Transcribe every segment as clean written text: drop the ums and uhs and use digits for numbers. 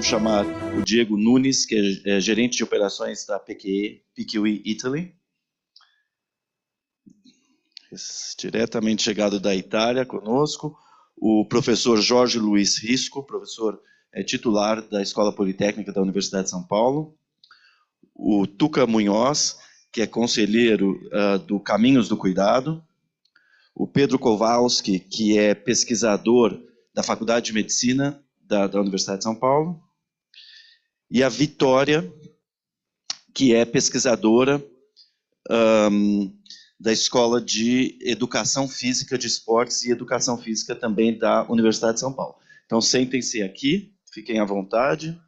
vamos chamar o Diego Nunes, que é gerente de operações da PQE Italy. Diretamente chegado da Itália conosco, o professor Jorge Luiz Risco, professor titular da Escola Politécnica da Universidade de São Paulo, o Tuca Munhoz, que é conselheiro do Caminhos do Cuidado, o Pedro Kowalski, que é pesquisador da Faculdade de Medicina da Universidade de São Paulo, e a Vitória, que é pesquisadora da Escola de Educação Física de Esportes e Educação Física também da Universidade de São Paulo. Então, sentem-se aqui, fiquem à vontade.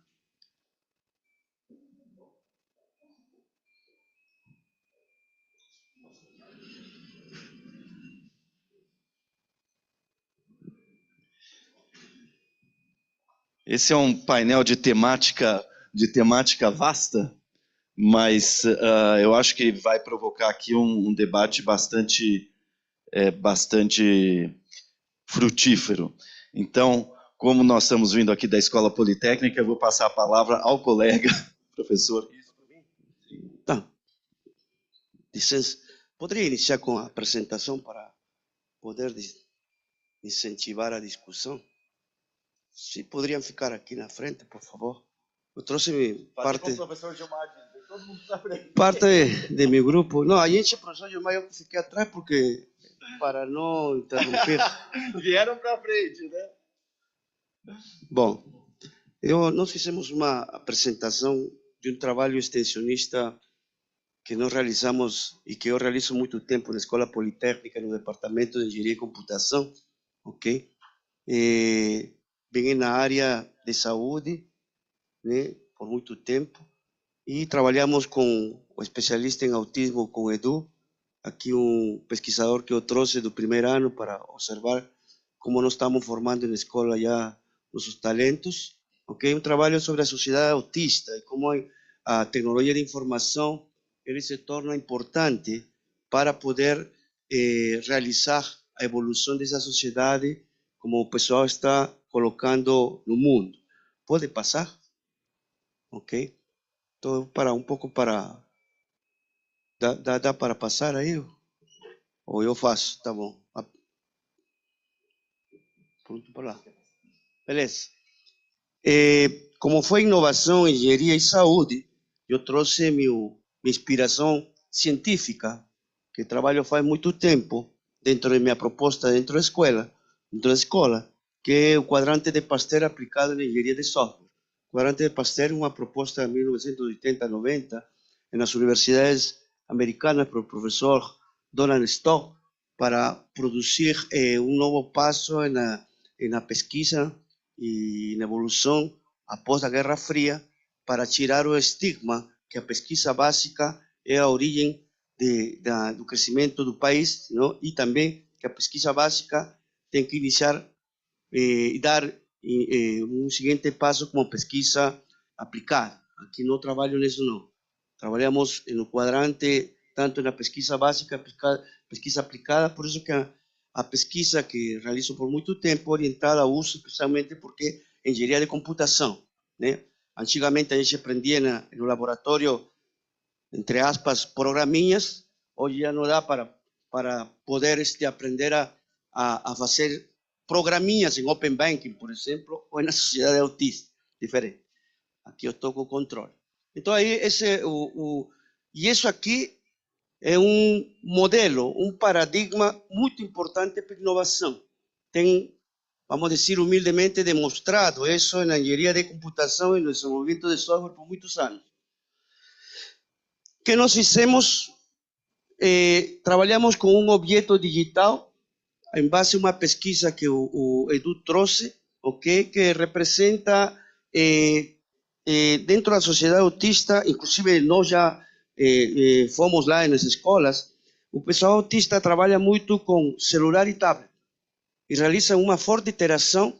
Esse é um painel de temática vasta, mas eu acho que vai provocar aqui um debate bastante frutífero. Então, como nós estamos vindo aqui da Escola Politécnica, eu vou passar a palavra ao colega, professor. Tá. Licença, poderia iniciar com a apresentação para poder incentivar a discussão? Se poderiam ficar aqui na frente, por favor. Eu trouxe parte de meu grupo. Não, a gente, professor Gilmar, eu fiquei atrás porque para não interromper. Vieram para frente, né? Bom, nós fizemos uma apresentação de um trabalho extensionista que nós realizamos e que eu realizo há muito tempo na Escola Politécnica, no Departamento de Engenharia e Computação, ok? Bem na área de saúde, né, por muito tempo, e trabalhamos com o especialista em autismo, com o Edu, aqui um pesquisador que eu trouxe do primeiro ano para observar como nós estamos formando na escola já nossos talentos, ok? Um trabalho sobre a sociedade autista e como a tecnologia de informação ele se torna importante para poder realizar a evolução dessa sociedade como o pessoal está colocando no mundo. Pode passar? Ok? Então, para um pouco para... Dá para passar aí? Ou eu faço? Tá bom. Pronto, para lá. Beleza. Como foi inovação, engenharia e saúde, eu trouxe minha inspiração científica, que trabalho faz muito tempo, dentro de minha proposta dentro da escola, que é o quadrante de Pasteur aplicado na engenharia de software. O quadrante de Pasteur é uma proposta de 1980-90, nas universidades americanas, pelo professor Donald Stock, para produzir um novo passo na pesquisa e na evolução após a Guerra Fria, para tirar o estigma que a pesquisa básica é a origem do crescimento do país, não? E também que a pesquisa básica tem que iniciar e dar um seguinte passo como pesquisa aplicada. Aqui não trabalho nisso, não. Trabalhamos no quadrante, tanto na pesquisa básica, pesquisa aplicada, por isso que a pesquisa que realizo por muito tempo orientada ao uso, especialmente porque é engenharia de computação, né? Antigamente a gente aprendia no laboratório, entre aspas, programinhas, hoje já não dá para poder aprender a fazer programinhas em Open Banking, por exemplo, ou na sociedade autista, diferente. Aqui eu estou com o controle. Então aí e isso aqui é um modelo, um paradigma muito importante para a inovação. Tem, vamos dizer humildemente, demonstrado isso na engenharia de computação e no desenvolvimento de software por muitos anos. O que nós fizemos? Trabalhamos com um objeto digital em base a uma pesquisa que o Edu trouxe, okay, que representa dentro da sociedade autista, inclusive nós já fomos lá nas escolas, o pessoal autista trabalha muito com celular e tablet e realiza uma forte interação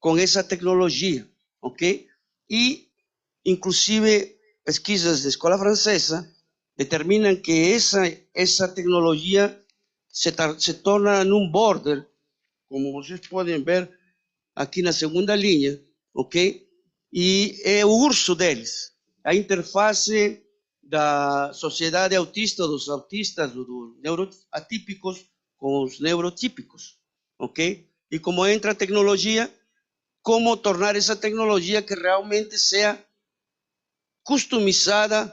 com essa tecnologia, ok? E, inclusive, pesquisas da escola francesa determinam que essa tecnologia se torna num border, como vocês podem ver aqui na segunda linha, ok? e é o urso deles, a interface da sociedade autista, dos autistas, dos neuroatípicos com os neurotípicos, ok? E como entra a tecnologia, como tornar essa tecnologia que realmente seja customizada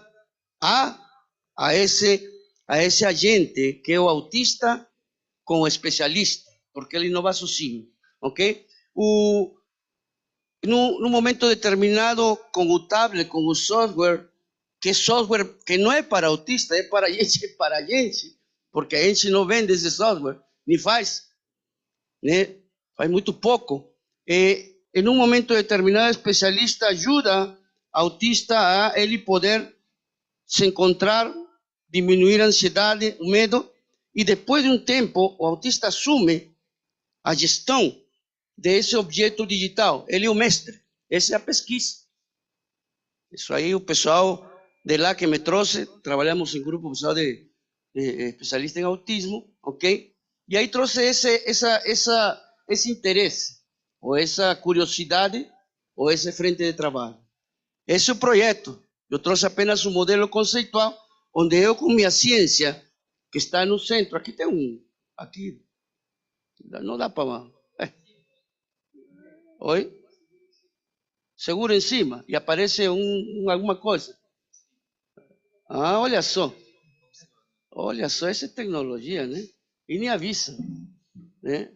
a esse agente que é o autista com o especialista, porque ele não vai sozinho, ok? Num momento determinado, com o tablet, com o software que não é para autista, é para a gente, porque a gente não vende esse software, nem faz, né? Faz muito pouco. Em um momento determinado, o especialista ajuda autista a ele poder se encontrar, diminuir a ansiedade, o medo, e depois de um tempo, o autista assume a gestão desse objeto digital. Ele é o mestre. Essa é a pesquisa. Isso aí, o pessoal de lá que me trouxe, trabalhamos em grupo, pessoal de especialista em autismo, ok? E aí trouxe esse interesse, ou essa curiosidade, ou esse frente de trabalho. Esse é o projeto. Eu trouxe apenas um modelo conceitual, onde eu, com minha ciência, que está no centro, aqui tem um, aqui, não dá para... Oi? Segura em cima e aparece alguma coisa. Ah, olha só, essa é tecnologia, né? E nem avisa, né?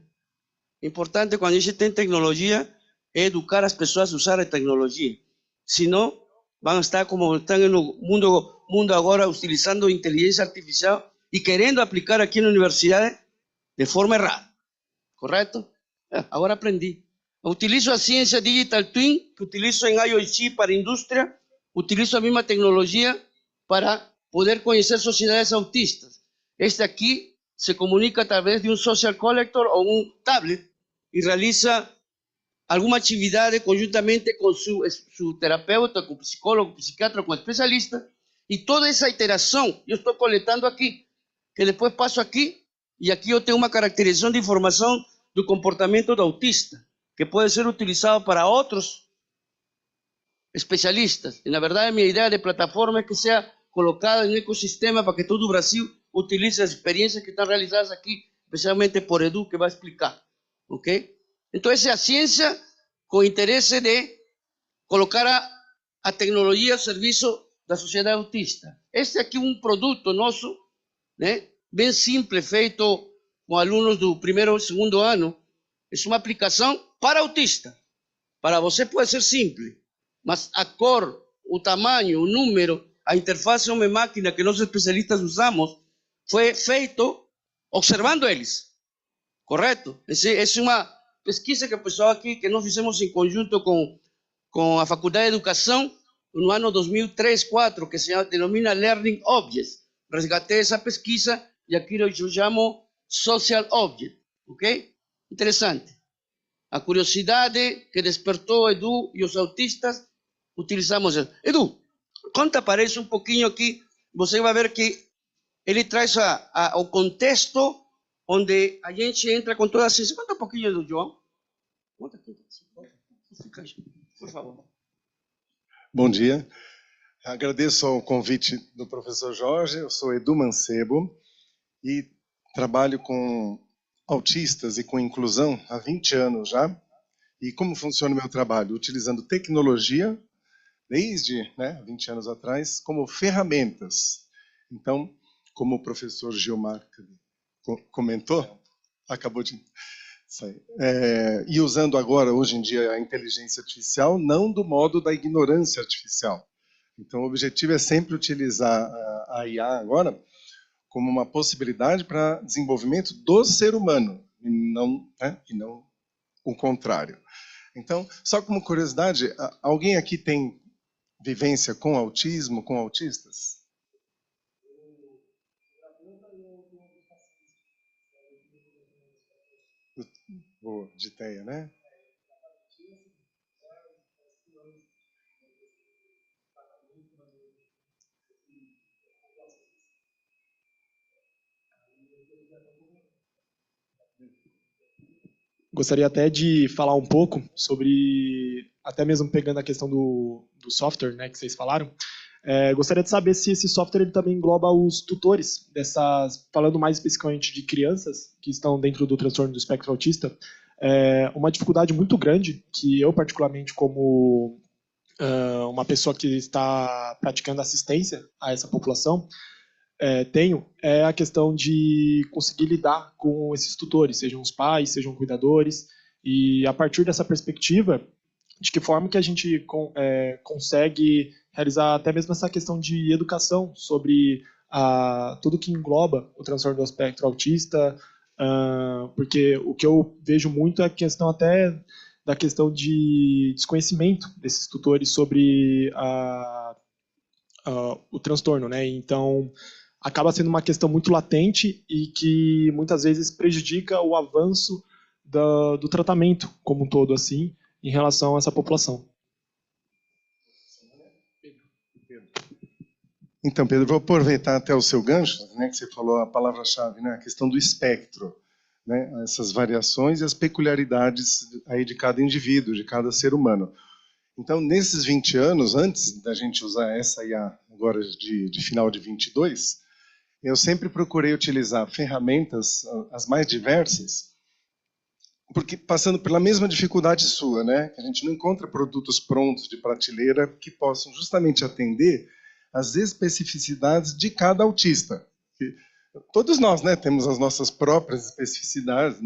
Importante quando a gente tem tecnologia é educar as pessoas a usar a tecnologia. Senão, vão estar como estão no mundo agora, utilizando inteligência artificial e querendo aplicar aqui na universidade de forma errada. Correto? Agora aprendi. Utilizo a ciência Digital Twin, que utilizo em IoT para a indústria, utilizo a mesma tecnologia para poder conhecer sociedades autistas. Este aqui se comunica através de um social collector ou um tablet e realiza alguma atividade conjuntamente com seu terapeuta, com o psicólogo, psiquiatra, com o especialista, e toda essa interação eu estou coletando aqui, que depois passo aqui, e aqui eu tenho uma caracterização de informação do comportamento do autista, que pode ser utilizado para outros especialistas. E, na verdade, a minha ideia de plataforma é que seja colocada em um ecossistema para que todo o Brasil utilize as experiências que estão realizadas aqui, especialmente por Edu, que vai explicar. Ok? Então, essa é a ciência com interesse de colocar a tecnologia ao serviço da sociedade autista. Este aqui é um produto nosso, né? Bem simples, feito com alunos do primeiro e segundo ano. É uma aplicação para autista. Para você pode ser simples, mas a cor, o tamanho, o número, a interface homem-máquina que nós especialistas usamos foi feito observando eles, correto? Essa é uma pesquisa que o pessoal aqui, que nós fizemos em conjunto com a Faculdade de Educação, no ano 2003, 2004, que se denomina Learning Objects. Resgatei essa pesquisa e aqui eu chamo Social Object, ok? Interessante. A curiosidade que despertou Edu e os autistas, utilizamos. Edu, conta para isso um pouquinho aqui. Você vai ver que ele traz o contexto onde a gente entra com toda a ciência. Conta um pouquinho do João. Conta aqui. Por favor. Bom dia. Agradeço o convite do professor Jorge. Eu sou Edu Mancebo e trabalho com autistas e com inclusão há 20 anos já. E como funciona o meu trabalho? Utilizando tecnologia, desde 20 anos atrás, como ferramentas. Então, como o professor Gilmar comentou, acabou de sair. E usando agora, hoje em dia, a inteligência artificial, não do modo da ignorância artificial. Então, o objetivo é sempre utilizar a IA agora como uma possibilidade para desenvolvimento do ser humano, e não o contrário. Então, só como curiosidade, alguém aqui tem vivência com autismo, com autistas? De TEA, né? Gostaria até de falar um pouco sobre até mesmo pegando a questão do software, né, que vocês falaram, gostaria de saber se esse software ele também engloba os tutores falando mais especificamente de crianças que estão dentro do transtorno do espectro autista. Uma dificuldade muito grande que eu, particularmente, como uma pessoa que está praticando assistência a essa população, tenho a questão de conseguir lidar com esses tutores, sejam os pais, sejam cuidadores, e a partir dessa perspectiva, de que forma que a gente consegue realizar até mesmo essa questão de educação sobre tudo que engloba o transtorno do espectro autista, porque o que eu vejo muito é a questão até da questão de desconhecimento desses tutores sobre o transtorno, né? Então, acaba sendo uma questão muito latente e que muitas vezes prejudica o avanço do tratamento como um todo, assim, em relação a essa população. Então, Pedro, vou aproveitar até o seu gancho, né, que você falou a palavra-chave, né, a questão do espectro, né, essas variações e as peculiaridades aí de cada indivíduo, de cada ser humano. Então, nesses 20 anos, antes da gente usar essa IA agora de final de 22, eu sempre procurei utilizar ferramentas as mais diversas, porque passando pela mesma dificuldade sua, né, que a gente não encontra produtos prontos de prateleira que possam justamente atender as especificidades de cada autista. Todos nós, né, temos as nossas próprias especificidades,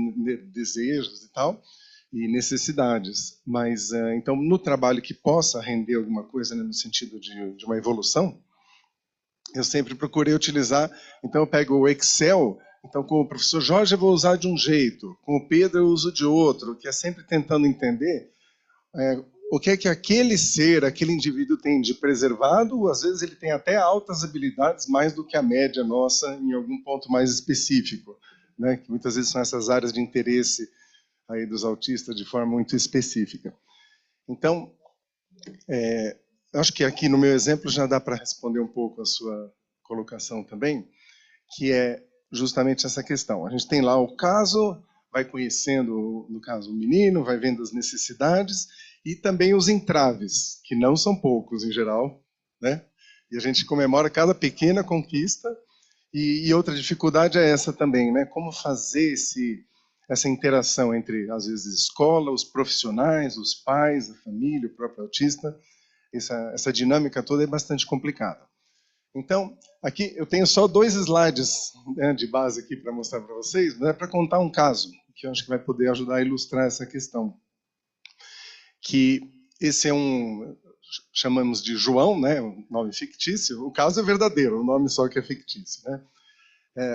desejos e tal, e necessidades. Mas, então, no trabalho que possa render alguma coisa, né, no sentido de uma evolução, eu sempre procurei utilizar. Então, eu pego o Excel. Então, com o professor Jorge eu vou usar de um jeito, com o Pedro eu uso de outro, que é sempre tentando entender o que é que aquele ser, aquele indivíduo tem de preservado. Às vezes ele tem até altas habilidades, mais do que a média nossa, em algum ponto mais específico, né? Que muitas vezes são essas áreas de interesse aí dos autistas de forma muito específica. Então, acho que aqui no meu exemplo já dá para responder um pouco a sua colocação também, que é justamente essa questão. A gente tem lá o caso, vai conhecendo, no caso, o menino, vai vendo as necessidades e também os entraves, que não são poucos em geral, né? E a gente comemora cada pequena conquista. E outra dificuldade é essa também, né? Como fazer essa interação entre, às vezes, escola, os profissionais, os pais, a família, o próprio autista. Essa dinâmica toda é bastante complicada. Então, aqui eu tenho só 2 slides, né, de base aqui para mostrar para vocês, mas é para contar um caso, que eu acho que vai poder ajudar a ilustrar essa questão. Que esse chamamos de João, né, um nome fictício. O caso é verdadeiro, o nome só que é fictício, né?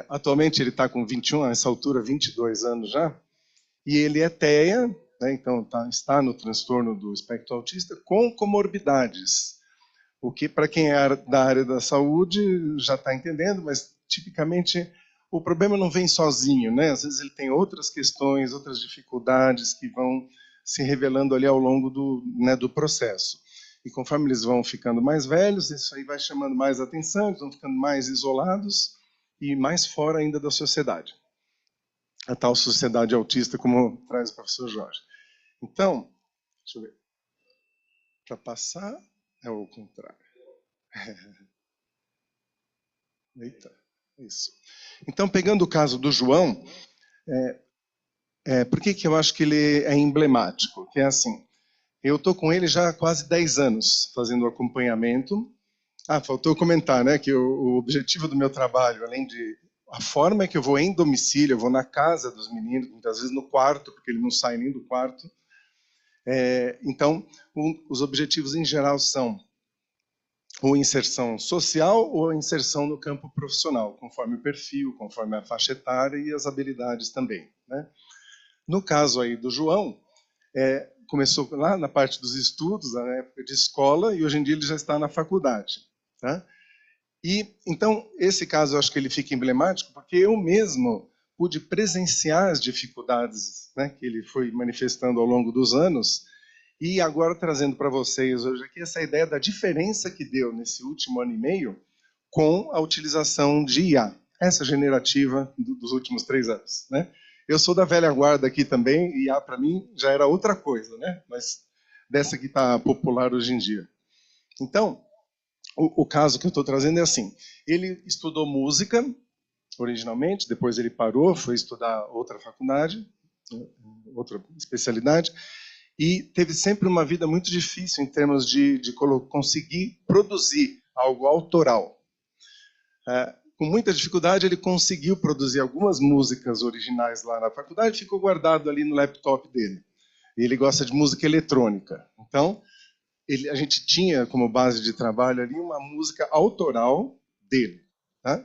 Atualmente ele está com 21, a essa altura 22 anos já, e ele é TEA, né, então está no transtorno do espectro autista com comorbidades. O que, para quem é da área da saúde, já está entendendo, mas tipicamente o problema não vem sozinho, né? Às vezes ele tem outras questões, outras dificuldades que vão se revelando ali ao longo do processo. E conforme eles vão ficando mais velhos, isso aí vai chamando mais atenção, eles vão ficando mais isolados e mais fora ainda da sociedade. A tal sociedade autista, como traz o professor Jorge. Então, deixa eu ver. Para passar, é o contrário. Eita, isso. Então, pegando o caso do João, por que eu acho que ele é emblemático? Que é assim, eu estou com ele já há quase 10 anos, fazendo acompanhamento. Faltou comentar, né, que o objetivo do meu trabalho, além de a forma é que eu vou em domicílio, eu vou na casa dos meninos, muitas vezes no quarto, porque ele não sai nem do quarto. Então, os objetivos em geral são ou inserção social ou inserção no campo profissional, conforme o perfil, conforme a faixa etária e as habilidades também, né? No caso aí do João, começou lá na parte dos estudos, na época de escola, e hoje em dia ele já está na faculdade, tá? E então esse caso eu acho que ele fica emblemático porque eu mesmo pude presenciar as dificuldades, né, que ele foi manifestando ao longo dos anos. E agora trazendo para vocês hoje aqui essa ideia da diferença que deu nesse último ano e meio com a utilização de IA, essa generativa dos últimos 3 anos, né? Eu sou da velha guarda aqui também, e IA para mim já era outra coisa, né? Mas dessa que está popular hoje em dia. Então, o caso que eu estou trazendo é assim, ele estudou música, originalmente, depois ele parou, foi estudar outra faculdade, outra especialidade, e teve sempre uma vida muito difícil em termos de conseguir produzir algo autoral. Com muita dificuldade, ele conseguiu produzir algumas músicas originais lá na faculdade, ficou guardado ali no laptop dele. E ele gosta de música eletrônica. Então, a gente tinha como base de trabalho ali uma música autoral dele, tá?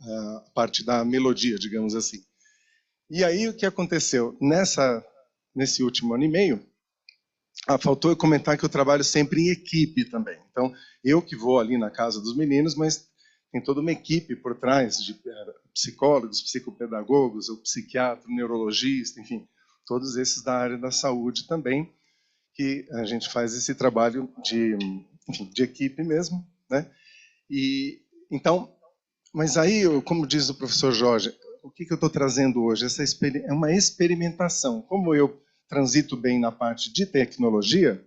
A parte da melodia, digamos assim. E aí, o que aconteceu? Nesse último ano e meio, faltou eu comentar que eu trabalho sempre em equipe também. Então, eu que vou ali na casa dos meninos, mas tem toda uma equipe por trás de psicólogos, psicopedagogos, o psiquiatra, o neurologista, enfim, todos esses da área da saúde também, que a gente faz esse trabalho de equipe mesmo, né? E então, mas aí, como diz o professor Jorge, o que eu estou trazendo hoje? É uma experimentação. Como eu transito bem na parte de tecnologia,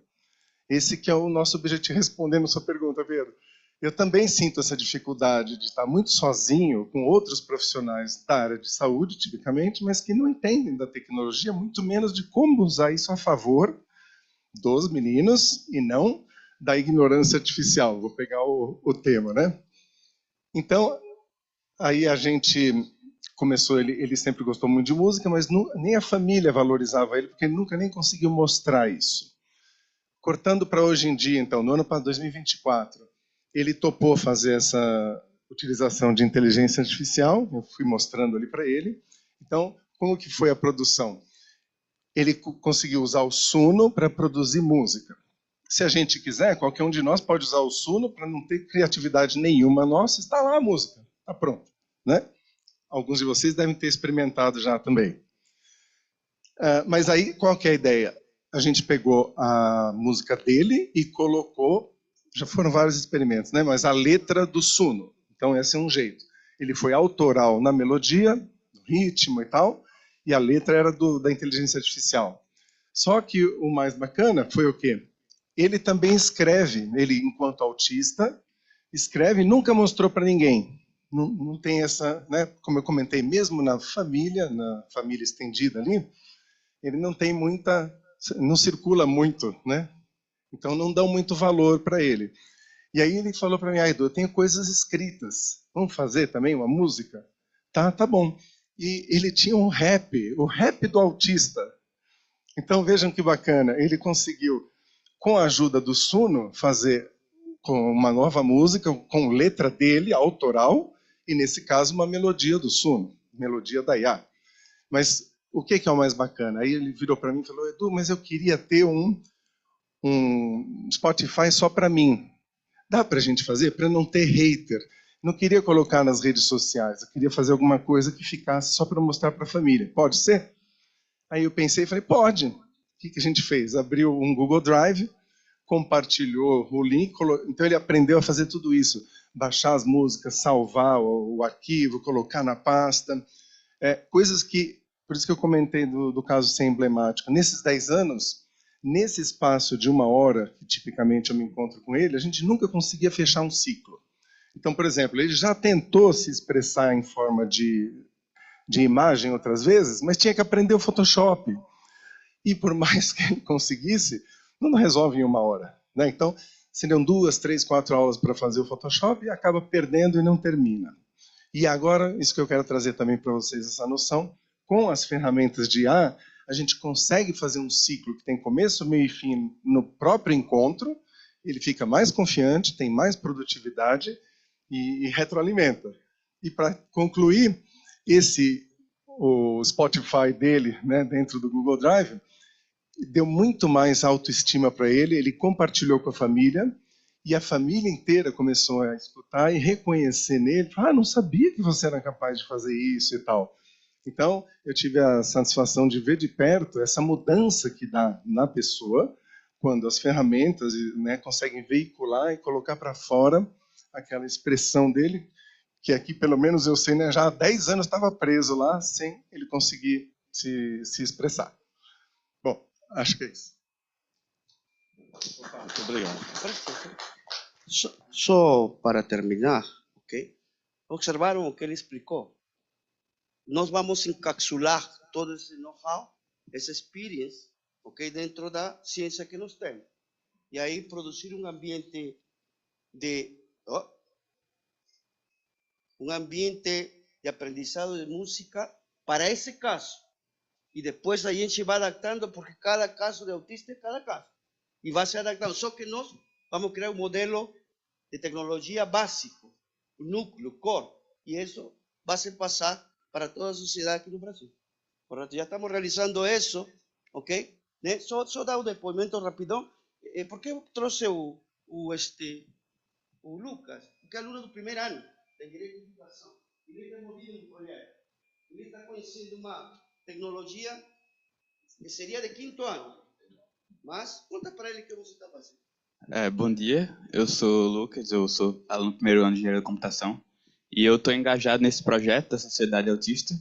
esse que é o nosso objetivo, respondendo a sua pergunta, Pedro. Eu também sinto essa dificuldade de estar muito sozinho com outros profissionais da área de saúde, tipicamente, mas que não entendem da tecnologia, muito menos de como usar isso a favor dos meninos e não da ignorância artificial. Vou pegar o tema, né? Então, aí a gente começou, ele sempre gostou muito de música, mas nem a família valorizava ele, porque ele nunca nem conseguiu mostrar isso. Cortando para hoje em dia, então, no ano para 2024, ele topou fazer essa utilização de inteligência artificial, eu fui mostrando ali para ele. Então, como que foi a produção? Ele conseguiu usar o Suno para produzir música. Se a gente quiser, qualquer um de nós pode usar o Suno para não ter criatividade nenhuma nossa, está lá a música, está pronto, né? Alguns de vocês devem ter experimentado já também. Mas aí, qual que é a ideia? A gente pegou a música dele e colocou, já foram vários experimentos, né? Mas a letra do Suno. Então, esse é um jeito. Ele foi autoral na melodia, no ritmo e tal, e a letra era da inteligência artificial. Só que o mais bacana foi o quê? Ele também escreve, ele, enquanto autista, escreve e nunca mostrou para ninguém. Não tem essa, né? Como eu comentei, mesmo na família estendida ali, ele não tem não circula muito, né? Então não dão muito valor para ele. E aí ele falou para mim, Edu, eu tenho coisas escritas, vamos fazer também uma música? Tá bom. E ele tinha o rap do autista. Então vejam que bacana, ele conseguiu, com a ajuda do Suno, fazer com uma nova música, com letra dele, autoral, e nesse caso uma melodia do Suno, melodia da IA. Mas o que é o mais bacana? Aí ele virou para mim e falou, Edu, mas eu queria ter um Spotify só para mim. Dá para a gente fazer? Para não ter hater. Não queria colocar nas redes sociais, eu queria fazer alguma coisa que ficasse só para mostrar para a família. Pode ser? Aí eu pensei e falei, pode. O que a gente fez? Abriu um Google Drive, compartilhou o link, então ele aprendeu a fazer tudo isso. Baixar as músicas, salvar o arquivo, colocar na pasta. Coisas que, por isso que eu comentei do caso ser emblemático. Nesses 10 anos, nesse espaço de 1 hora, que tipicamente eu me encontro com ele, a gente nunca conseguia fechar um ciclo. Então, por exemplo, ele já tentou se expressar em forma de imagem outras vezes, mas tinha que aprender o Photoshop. E por mais que ele conseguisse, não resolve em 1 hora, né? Então, seriam 2, 3, 4 aulas para fazer o Photoshop e acaba perdendo e não termina. E agora, isso que eu quero trazer também para vocês, essa noção, com as ferramentas de IA, a gente consegue fazer um ciclo que tem começo, meio e fim no próprio encontro, ele fica mais confiante, tem mais produtividade e retroalimenta. E para concluir, o Spotify dele, né, dentro do Google Drive, deu muito mais autoestima para ele, ele compartilhou com a família, e a família inteira começou a escutar e reconhecer nele, não sabia que você era capaz de fazer isso e tal. Então, eu tive a satisfação de ver de perto essa mudança que dá na pessoa, quando as ferramentas, né, conseguem veicular e colocar para fora aquela expressão dele, que aqui, pelo menos eu sei, né, já há 10 anos estava preso lá, sem ele conseguir se expressar. Bom, acho que é isso. Muito obrigado. Só para terminar, ok? Observaram o que ele explicou? Nós vamos encapsular todo esse know-how, essa experience, ok? Dentro da ciência que nós temos. E aí produzir um ambiente de aprendizado de música para esse caso. E depois a gente vai adaptando, porque cada caso de autista é cada caso. E vai se adaptando. Só que nós vamos criar um modelo de tecnologia básico, o núcleo, core. E isso vai se passar para toda a sociedade aqui no Brasil. Correto? Já estamos realizando isso, ok? Né? Só dar um depoimento rapidão. Por que eu trouxe o Lucas? Porque é aluno do primeiro ano de Direito de Educação. Ele está envolvido no projeto. Ele está conhecendo uma tecnologia que seria de quinto ano. Mas conta para ele o que você está fazendo. Bom dia, eu sou o Lucas, eu sou aluno do primeiro ano de Engenharia da Computação e eu estou engajado nesse projeto da Sociedade Autista.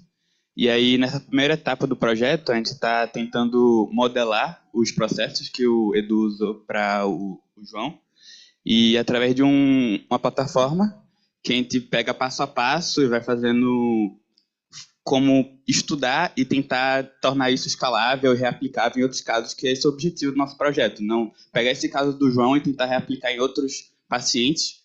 E aí, nessa primeira etapa do projeto, a gente está tentando modelar os processos que o Edu usou para o João e através de uma plataforma que a gente pega passo a passo e vai fazendo como estudar e tentar tornar isso escalável e reaplicável em outros casos, que esse é o objetivo do nosso projeto. Não pegar esse caso do João e tentar reaplicar em outros pacientes.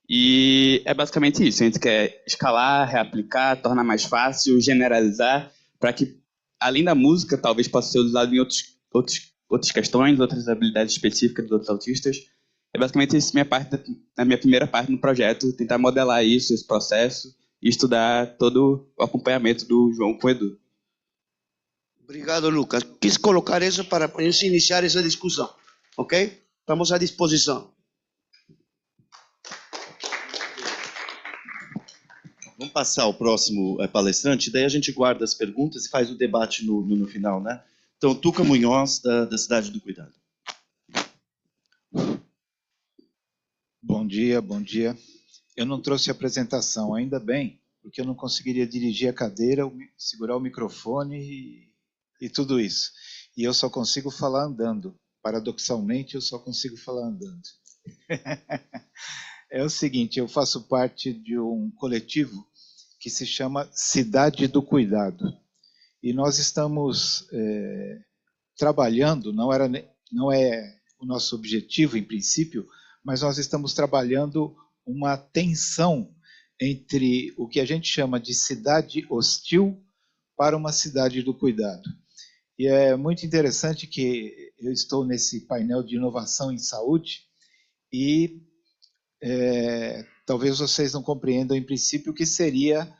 E é basicamente isso. A gente quer escalar, reaplicar, tornar mais fácil, generalizar, para que, além da música, talvez possa ser usado em outras questões, outras habilidades específicas dos outros autistas. É basicamente isso a minha primeira parte no projeto, tentar modelar isso, esse processo, e estudar todo o acompanhamento do João com o Edu. Obrigado, Lucas. Quis colocar isso para a gente iniciar essa discussão, ok? Estamos à disposição. Vamos passar ao próximo palestrante, daí a gente guarda as perguntas e faz o debate no final, né? Então, Tuca Munhoz, da Cidade do Cuidado. Bom dia, bom dia. Eu não trouxe apresentação, ainda bem, porque eu não conseguiria dirigir a cadeira, segurar o microfone e tudo isso. E eu só consigo falar andando. Paradoxalmente, eu só consigo falar andando. É o seguinte, eu faço parte de um coletivo que se chama Cidade do Cuidado. E nós estamos trabalhando, não é o nosso objetivo em princípio, mas nós estamos trabalhando uma tensão entre o que a gente chama de cidade hostil para uma cidade do cuidado. E é muito interessante que eu estou nesse painel de inovação em saúde e talvez vocês não compreendam em princípio o que seria,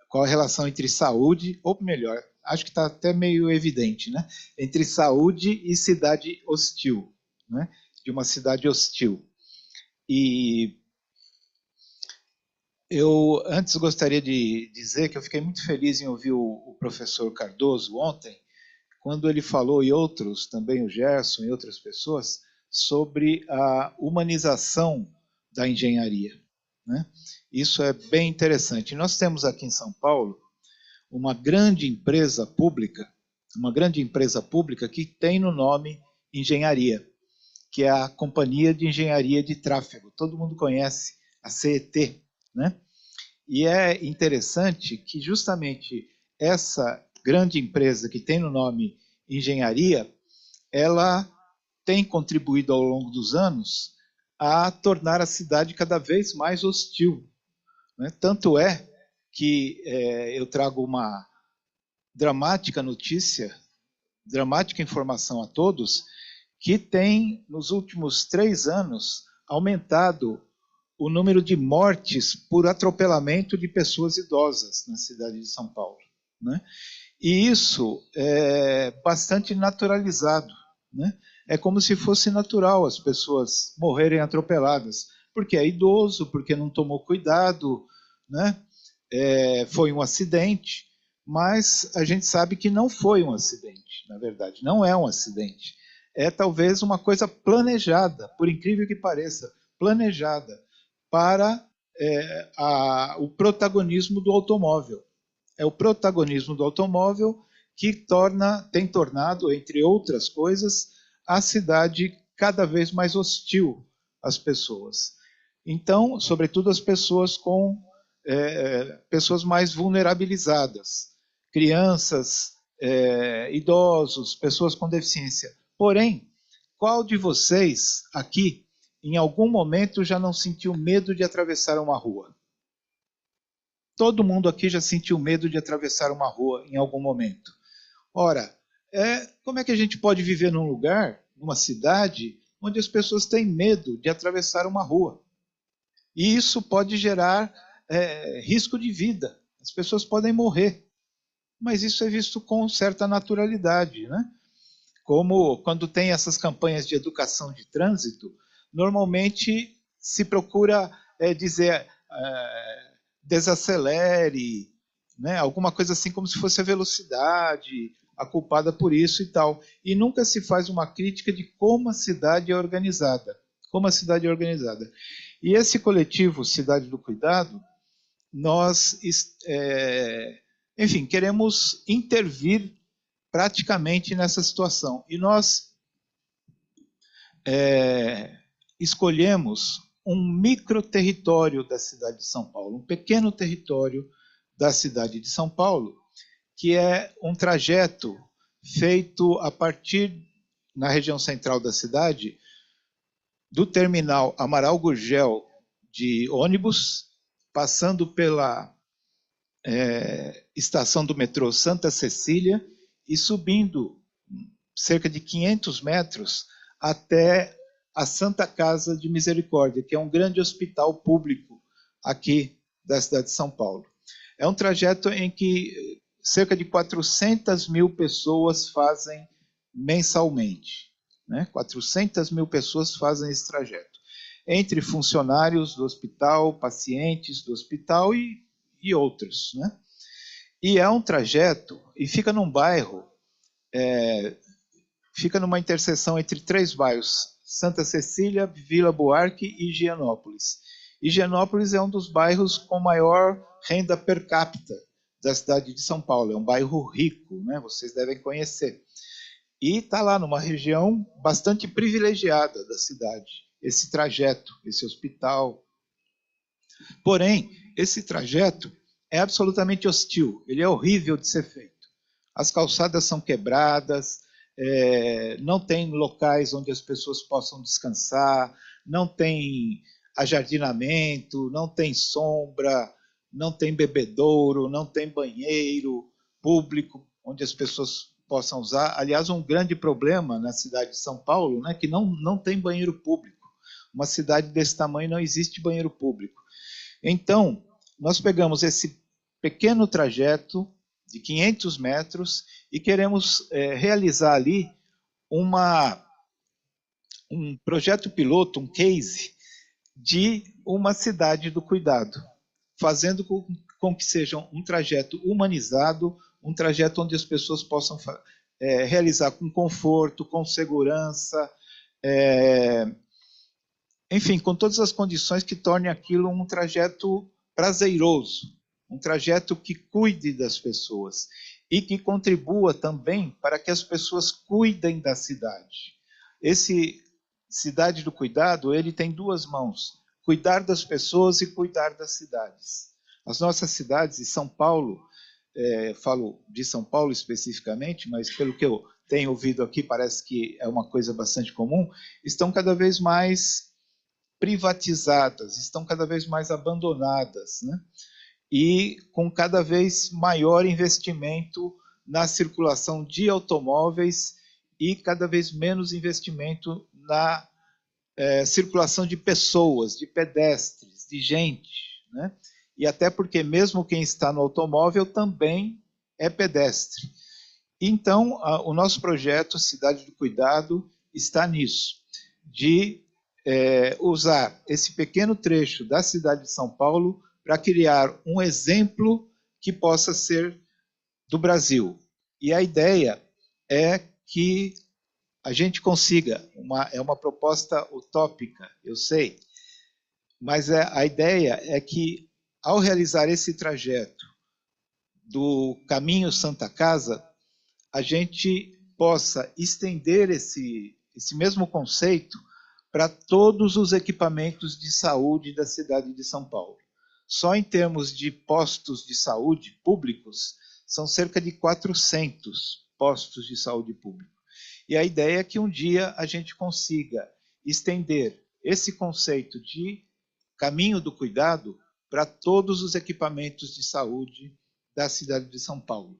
qual a relação entre saúde, ou melhor, acho que está até meio evidente, né? Entre saúde e cidade hostil, né? De uma cidade hostil. E eu antes gostaria de dizer que eu fiquei muito feliz em ouvir o professor Cardoso ontem, quando ele falou, e outros, também o Gerson e outras pessoas, sobre a humanização da engenharia, né? Isso é bem interessante. Nós temos aqui em São Paulo uma grande empresa pública que tem no nome engenharia, que é a Companhia de Engenharia de Tráfego. Todo mundo conhece a CET, né? E é interessante que justamente essa grande empresa que tem no nome engenharia, ela tem contribuído ao longo dos anos a tornar a cidade cada vez mais hostil, né? Tanto é que eu trago uma dramática notícia, dramática informação a todos, que tem, nos últimos 3 anos, aumentado o número de mortes por atropelamento de pessoas idosas na cidade de São Paulo, né? E isso é bastante naturalizado, né? É como se fosse natural as pessoas morrerem atropeladas, porque é idoso, porque não tomou cuidado, né? Foi um acidente, mas a gente sabe que não foi um acidente, na verdade, não é um acidente. É talvez uma coisa planejada, por incrível que pareça, planejada para o protagonismo do automóvel. É o protagonismo do automóvel que tem tornado, entre outras coisas, a cidade cada vez mais hostil às pessoas. Então, sobretudo as pessoas pessoas mais vulnerabilizadas, crianças, idosos, pessoas com deficiência. Porém, qual de vocês aqui, em algum momento, já não sentiu medo de atravessar uma rua? Todo mundo aqui já sentiu medo de atravessar uma rua em algum momento. Ora, como é que a gente pode viver num lugar, numa cidade, onde as pessoas têm medo de atravessar uma rua? E isso pode gerar risco de vida. As pessoas podem morrer. Mas isso é visto com certa naturalidade, né? Como quando tem essas campanhas de educação de trânsito, normalmente se procura dizer desacelere, né? Alguma coisa assim como se fosse a velocidade a culpada por isso e tal. E nunca se faz uma crítica de como a cidade é organizada. Como a cidade é organizada. E esse coletivo Cidade do Cuidado, nós, enfim, queremos intervir praticamente nessa situação. E nós escolhemos um microterritório da cidade de São Paulo, um pequeno território da cidade de São Paulo, que é um trajeto feito a partir, na região central da cidade, do terminal Amaral Gurgel de ônibus, passando pela estação do metrô Santa Cecília e subindo cerca de 500 metros até a Santa Casa de Misericórdia, que é um grande hospital público aqui da cidade de São Paulo. É um trajeto em que cerca de 400 mil pessoas fazem mensalmente. 400 mil pessoas fazem esse trajeto. Entre funcionários do hospital, pacientes do hospital e outros. E é um trajeto, e fica num bairro, fica numa interseção entre 3 bairros, Santa Cecília, Vila Buarque e Higienópolis. Higienópolis é um dos bairros com maior renda per capita da cidade de São Paulo. É um bairro rico, vocês devem conhecer. E está lá numa região bastante privilegiada da cidade, esse trajeto, esse hospital. Porém, esse trajeto é absolutamente hostil, ele é horrível de ser feito. As calçadas são quebradas, não tem locais onde as pessoas possam descansar, não tem ajardinamento, não tem sombra, não tem bebedouro, não tem banheiro público onde as pessoas possam usar. Aliás, um grande problema na cidade de São Paulo, que não tem banheiro público. Uma cidade desse tamanho não existe banheiro público. Então, nós pegamos esse pequeno trajeto de 500 metros e queremos realizar ali um projeto piloto, um case, de uma cidade do cuidado, fazendo com que seja um trajeto humanizado, um trajeto onde as pessoas possam realizar com conforto, com segurança, enfim, com todas as condições que tornem aquilo um trajeto prazeroso, um trajeto que cuide das pessoas e que contribua também para que as pessoas cuidem da cidade. Esse Cidade do Cuidado, ele tem 2 mãos, cuidar das pessoas e cuidar das cidades. As nossas cidades, e São Paulo, falo de São Paulo especificamente, mas pelo que eu tenho ouvido aqui, parece que é uma coisa bastante comum, estão cada vez mais privatizadas, estão cada vez mais abandonadas, e com cada vez maior investimento na circulação de automóveis e cada vez menos investimento na circulação de pessoas, de pedestres, de gente, E até porque mesmo quem está no automóvel também é pedestre. Então, o nosso projeto Cidade do Cuidado está nisso, de usar esse pequeno trecho da cidade de São Paulo para criar um exemplo que possa ser do Brasil. E a ideia é que a gente consiga, é uma proposta utópica, eu sei, mas a ideia é que, ao realizar esse trajeto do Caminho Santa Casa, a gente possa estender esse esse mesmo conceito para todos os equipamentos de saúde da cidade de São Paulo. Só em termos de postos de saúde públicos, são cerca de 400 postos de saúde público. E a ideia é que um dia a gente consiga estender esse conceito de caminho do cuidado para todos os equipamentos de saúde da cidade de São Paulo.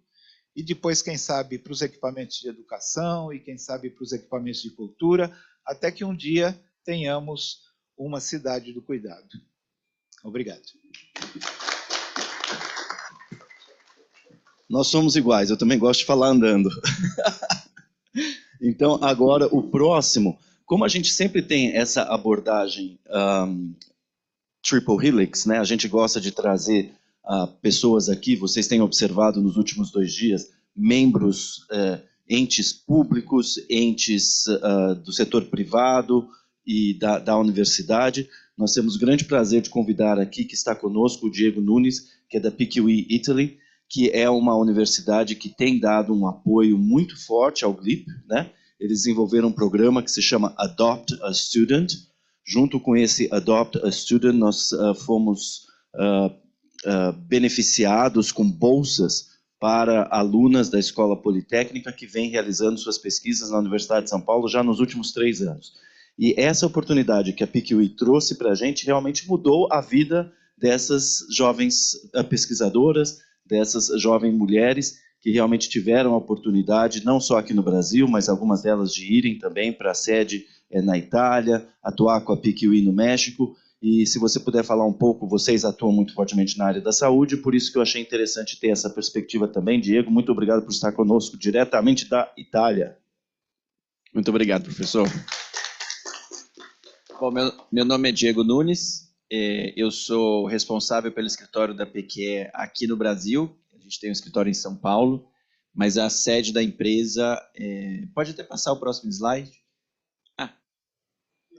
E depois, quem sabe, para os equipamentos de educação e quem sabe para os equipamentos de cultura, até que um dia tenhamos uma cidade do cuidado. Obrigado. Nós somos iguais, eu também gosto de falar andando. Então, agora, o próximo, como a gente sempre tem essa abordagem Triple Helix, né? A gente gosta de trazer pessoas aqui, vocês têm observado nos últimos 2 dias, membros, entes públicos, entes do setor privado e da universidade. Nós temos o grande prazer de convidar aqui, que está conosco, o Diego Nunes, que é da PQE Italy, que é uma universidade que tem dado um apoio muito forte ao GLIP, né? Eles desenvolveram um programa que se chama Adopt a Student. Junto com esse Adopt a Student, nós fomos beneficiados com bolsas para alunas da Escola Politécnica que vêm realizando suas pesquisas na Universidade de São Paulo já nos últimos 3 anos. E essa oportunidade que a PQE trouxe para a gente realmente mudou a vida dessas jovens pesquisadoras, dessas jovens mulheres que realmente tiveram a oportunidade, não só aqui no Brasil, mas algumas delas de irem também para a sede na Itália, atuar com a PQE no México. E se você puder falar um pouco, vocês atuam muito fortemente na área da saúde, por isso que eu achei interessante ter essa perspectiva também. Diego, muito obrigado por estar conosco diretamente da Itália. Muito obrigado, professor. Bom, meu nome é Diego Nunes, eu sou responsável pelo escritório da PQE aqui no Brasil. A gente tem um escritório em São Paulo, mas a sede da empresa... pode até passar o próximo slide?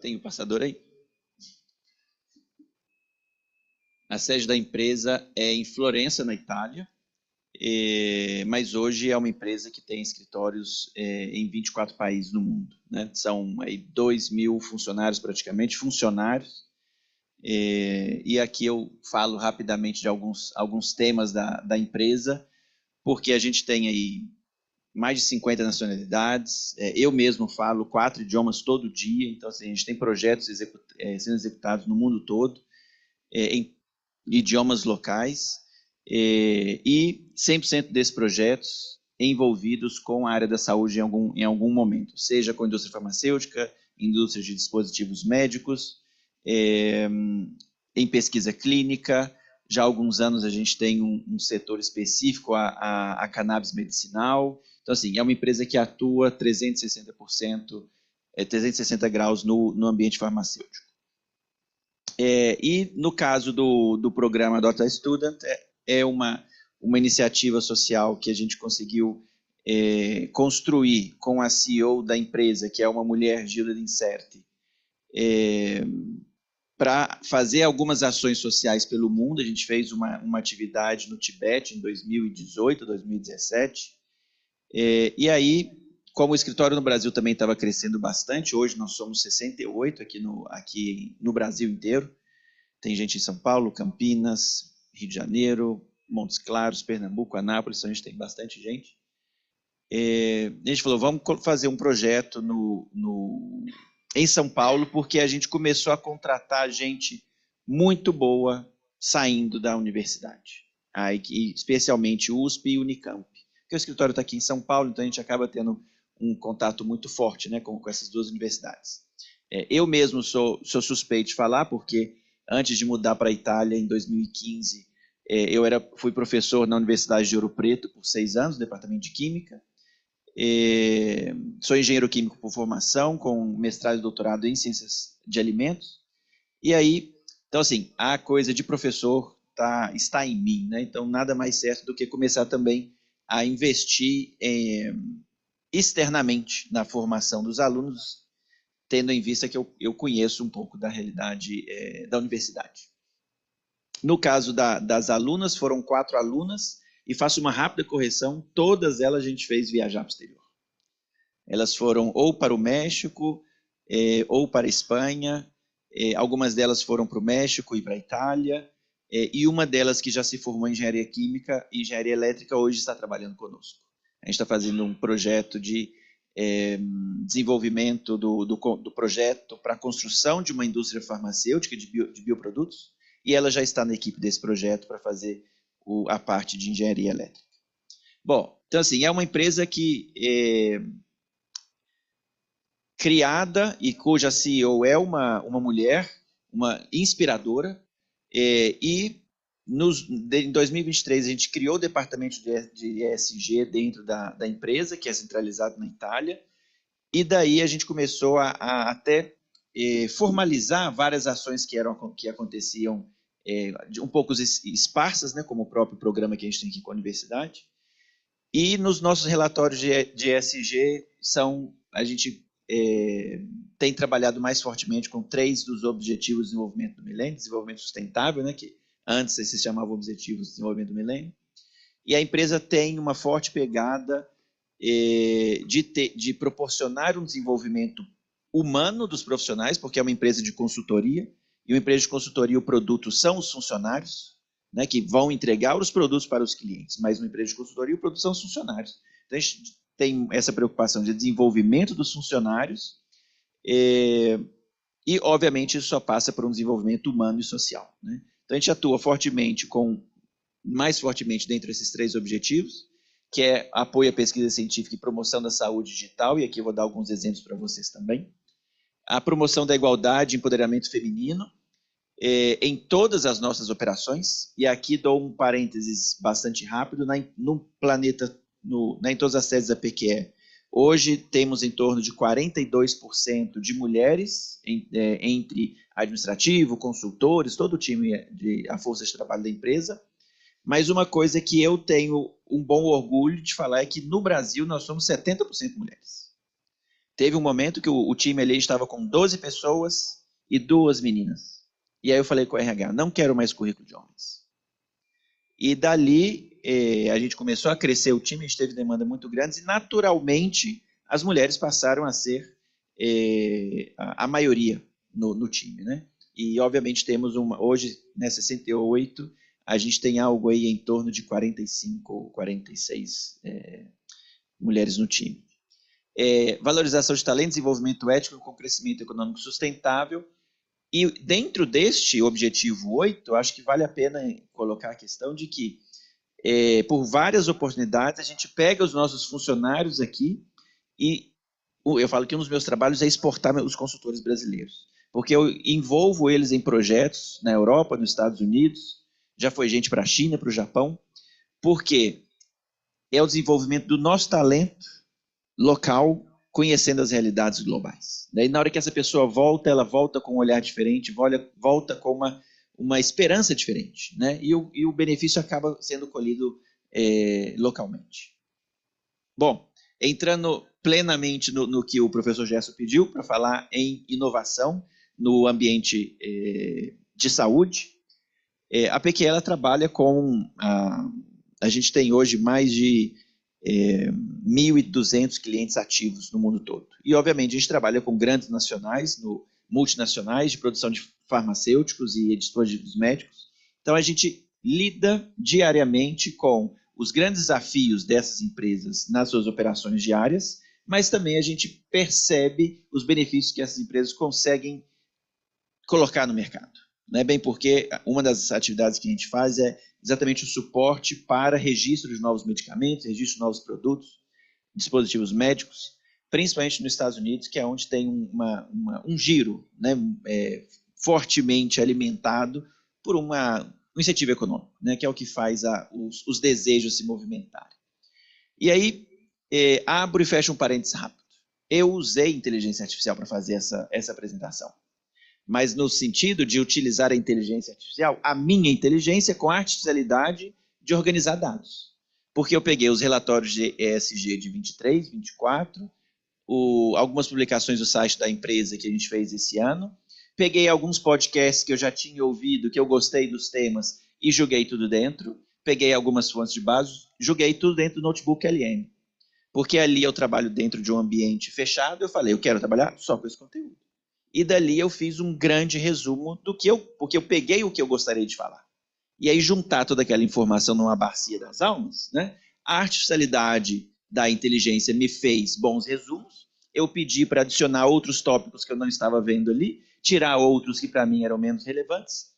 Tem o passador aí? A sede da empresa é em Florença, na Itália, mas hoje é uma empresa que tem escritórios em 24 países no mundo, né? São aí 2.000 funcionários, praticamente, e aqui eu falo rapidamente de alguns temas da empresa, porque a gente tem aí mais de 50 nacionalidades, eu mesmo falo 4 idiomas todo dia, então assim, a gente tem projetos sendo executados no mundo todo, em idiomas locais, e 100% desses projetos envolvidos com a área da saúde em algum momento, seja com a indústria farmacêutica, indústria de dispositivos médicos, em pesquisa clínica. Já há alguns anos a gente tem um setor específico a cannabis medicinal. Então, assim, é uma empresa que atua 360 graus no ambiente farmacêutico. E no caso do programa Adopt a Student, é uma iniciativa social que a gente conseguiu construir com a CEO da empresa, que é uma mulher, Gilda Incerti, para fazer algumas ações sociais pelo mundo. A gente fez uma atividade no Tibete em 2018, 2017, e aí, como o escritório no Brasil também estava crescendo bastante, hoje nós somos 68 aqui no Brasil inteiro, tem gente em São Paulo, Campinas, Rio de Janeiro, Montes Claros, Pernambuco, Anápolis, então a gente tem bastante gente. A gente falou, vamos fazer um projeto em São Paulo, porque a gente começou a contratar gente muito boa saindo da universidade, especialmente USP e Unicamp. Porque o escritório está aqui em São Paulo, então a gente acaba tendo um contato muito forte, né, com essas 2 universidades. Eu mesmo sou suspeito de falar, porque antes de mudar para a Itália, em 2015, fui professor na Universidade de Ouro Preto por 6 anos, no departamento de Química. Sou engenheiro químico por formação, com mestrado e doutorado em Ciências de Alimentos. E aí, então assim, a coisa de professor está em mim, né? Então nada mais certo do que começar também a investir externamente na formação dos alunos, tendo em vista que eu conheço um pouco da realidade da universidade. No caso das alunas, foram 4 alunas, e faço uma rápida correção, todas elas a gente fez viajar para o exterior. Elas foram ou para o México, ou para a Espanha, algumas delas foram para o México e para a Itália, e uma delas que já se formou em engenharia química e engenharia elétrica hoje está trabalhando conosco. A gente está fazendo um projeto de desenvolvimento do projeto para a construção de uma indústria farmacêutica de bioprodutos, e ela já está na equipe desse projeto para fazer a parte de engenharia elétrica. Bom, então assim, é uma empresa que criada e cuja CEO é uma mulher, uma inspiradora, e em 2023 a gente criou o departamento de ESG dentro da empresa, que é centralizado na Itália, e daí a gente começou a até formalizar várias ações que aconteciam um pouco esparsas, né, como o próprio programa que a gente tem aqui com a universidade, e nos nossos relatórios de ESG a gente tem trabalhado mais fortemente com 3 dos Objetivos de Desenvolvimento do Milênio, desenvolvimento sustentável, né, que antes se chamavam Objetivos de Desenvolvimento do Milênio, e a empresa tem uma forte pegada de proporcionar um desenvolvimento humano dos profissionais, porque é uma empresa de consultoria, e uma empresa de consultoria, o produto são os funcionários, né, que vão entregar os produtos para os clientes, mas uma empresa de consultoria, o produto são os funcionários. Então, a gente tem essa preocupação de desenvolvimento dos funcionários, e, obviamente, isso só passa por um desenvolvimento humano e social, né? Então, a gente atua mais fortemente dentro desses 3 objetivos, que é apoio à pesquisa científica e promoção da saúde digital, e aqui eu vou dar alguns exemplos para vocês também. A promoção da igualdade e empoderamento feminino em todas as nossas operações, e aqui dou um parênteses bastante rápido, no planeta, em todas as sedes da PQE. Hoje temos em torno de 42% de mulheres entre administrativo, consultores, todo o time, a força de trabalho da empresa. Mas uma coisa que eu tenho um bom orgulho de falar é que no Brasil nós somos 70% mulheres. Teve um momento que o time ali estava com 12 pessoas e 2 meninas. E aí eu falei com o RH, não quero mais currículo de homens. E dali a gente começou a crescer o time, a gente teve demanda muito grande e naturalmente as mulheres passaram a ser a maioria no time, né? E obviamente temos hoje, né, 68, a gente tem algo aí em torno de 45, 46 mulheres no time. Valorização de talento, desenvolvimento ético com crescimento econômico sustentável. E dentro deste objetivo 8, acho que vale a pena colocar a questão de que, por várias oportunidades, a gente pega os nossos funcionários aqui e eu falo que um dos meus trabalhos é exportar os consultores brasileiros, porque eu envolvo eles em projetos na Europa, nos Estados Unidos, já foi gente para a China, para o Japão, porque é o desenvolvimento do nosso talento local, conhecendo as realidades globais. Daí, na hora que essa pessoa volta, ela volta com um olhar diferente, volta com uma esperança diferente, né? E o benefício acaba sendo colhido localmente. Bom, entrando plenamente no que o professor Gerson pediu para falar em inovação no ambiente de saúde, a PQE ela trabalha com... A gente tem hoje mais de 1.200 clientes ativos no mundo todo. E, obviamente, a gente trabalha com grandes nacionais, multinacionais de produção de farmacêuticos e dispositivos médicos. Então, a gente lida diariamente com os grandes desafios dessas empresas nas suas operações diárias, mas também a gente percebe os benefícios que essas empresas conseguem colocar no mercado. Né? Bem porque uma das atividades que a gente faz é exatamente o suporte para registro de novos medicamentos, registro de novos produtos, dispositivos médicos, principalmente nos Estados Unidos, que é onde tem um giro, né, fortemente alimentado por um incentivo econômico, né, que é o que faz os desejos se movimentarem. E aí, abro e fecho um parênteses rápido. Eu usei inteligência artificial para fazer essa apresentação, mas no sentido de utilizar a inteligência artificial, a minha inteligência com a artificialidade de organizar dados. Porque eu peguei os relatórios de ESG de 23, 24, algumas publicações do site da empresa que a gente fez esse ano, peguei alguns podcasts que eu já tinha ouvido, que eu gostei dos temas, e joguei tudo dentro, peguei algumas fontes de base, joguei tudo dentro do notebook LM. porque ali eu trabalho dentro de um ambiente fechado, eu falei, eu quero trabalhar só com esse conteúdo. E dali eu fiz um grande resumo porque eu peguei o que eu gostaria de falar. E aí juntar toda aquela informação numa bacia das almas, né? A artificialidade da inteligência me fez bons resumos, eu pedi para adicionar outros tópicos que eu não estava vendo ali, tirar outros que para mim eram menos relevantes,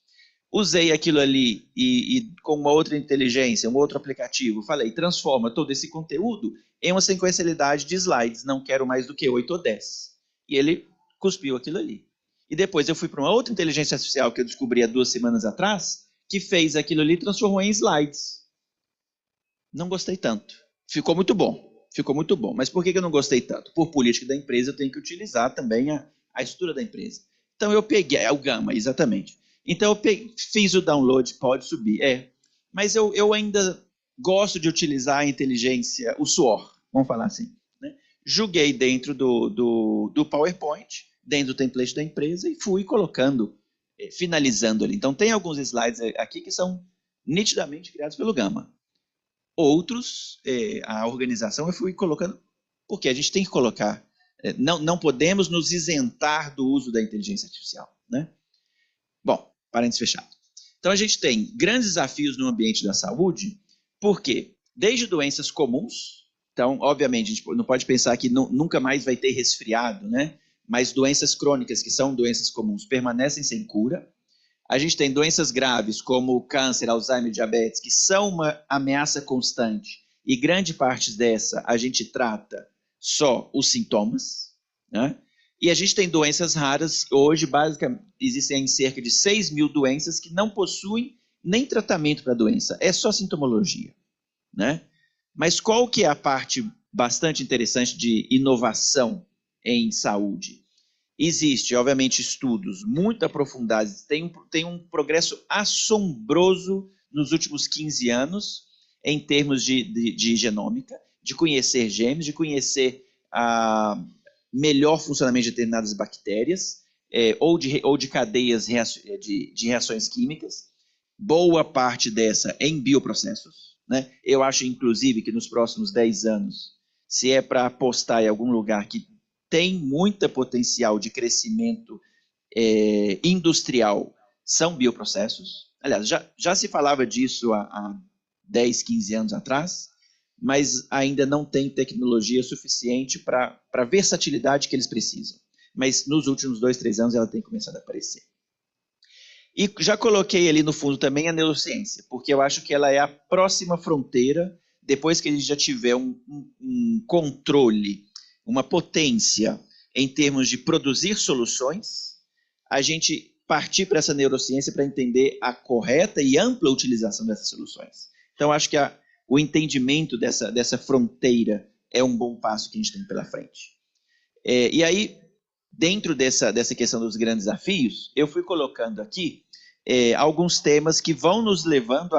usei aquilo ali e com uma outra inteligência, um outro aplicativo, falei, transforma todo esse conteúdo em uma sequencialidade de slides, não quero mais do que 8 ou 10. E ele cuspiu aquilo ali. E depois eu fui para uma outra inteligência artificial que eu descobri há 2 semanas atrás, que fez aquilo ali e transformou em slides. Não gostei tanto. Ficou muito bom. Mas por que eu não gostei tanto? Por política da empresa, eu tenho que utilizar também a estrutura da empresa. Então eu peguei, o Gama, exatamente. Então eu fiz o download, pode subir, mas eu ainda gosto de utilizar a inteligência, o suor, vamos falar assim, né? Joguei dentro do PowerPoint, dentro do template da empresa e fui colocando, finalizando ali. Então tem alguns slides aqui que são nitidamente criados pelo Gama. Outros, a organização eu fui colocando, porque a gente tem que colocar, não podemos nos isentar do uso da inteligência artificial, né? Bom, parênteses fechado. Então a gente tem grandes desafios no ambiente da saúde, porque desde doenças comuns, então obviamente a gente não pode pensar que nunca mais vai ter resfriado, né? Mas doenças crônicas, que são doenças comuns, permanecem sem cura. A gente tem doenças graves como câncer, Alzheimer, diabetes, que são uma ameaça constante, e grande parte dessa a gente trata só os sintomas, né? E a gente tem doenças raras, hoje basicamente existem cerca de 6 mil doenças que não possuem nem tratamento para a doença, é só sintomologia, né? Mas qual que é a parte bastante interessante de inovação em saúde? Existe, obviamente, estudos muito aprofundados, tem um progresso assombroso nos últimos 15 anos em termos de genômica, de conhecer genes, de conhecer melhor funcionamento de determinadas bactérias, ou de cadeias de reações químicas, boa parte dessa em bioprocessos, né? Eu acho, inclusive, que nos próximos 10 anos, se é para apostar em algum lugar que tem muito potencial de crescimento industrial, são bioprocessos. Aliás, já se falava disso há 10, 15 anos atrás, mas ainda não tem tecnologia suficiente para a versatilidade que eles precisam. Mas nos últimos 2, 3 anos ela tem começado a aparecer. E já coloquei ali no fundo também a neurociência, porque eu acho que ela é a próxima fronteira, depois que a gente já tiver um controle, uma potência em termos de produzir soluções, a gente partir para essa neurociência para entender a correta e ampla utilização dessas soluções. Então, acho que o entendimento dessa fronteira é um bom passo que a gente tem pela frente. E aí, dentro dessa questão dos grandes desafios, eu fui colocando aqui alguns temas que vão nos levando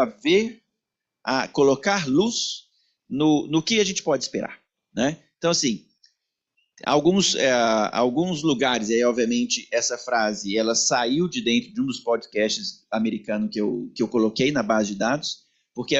a colocar luz no que a gente pode esperar, né? Então, assim, alguns lugares, e aí, obviamente, essa frase, ela saiu de dentro de um dos podcasts americanos que eu coloquei na base de dados, porque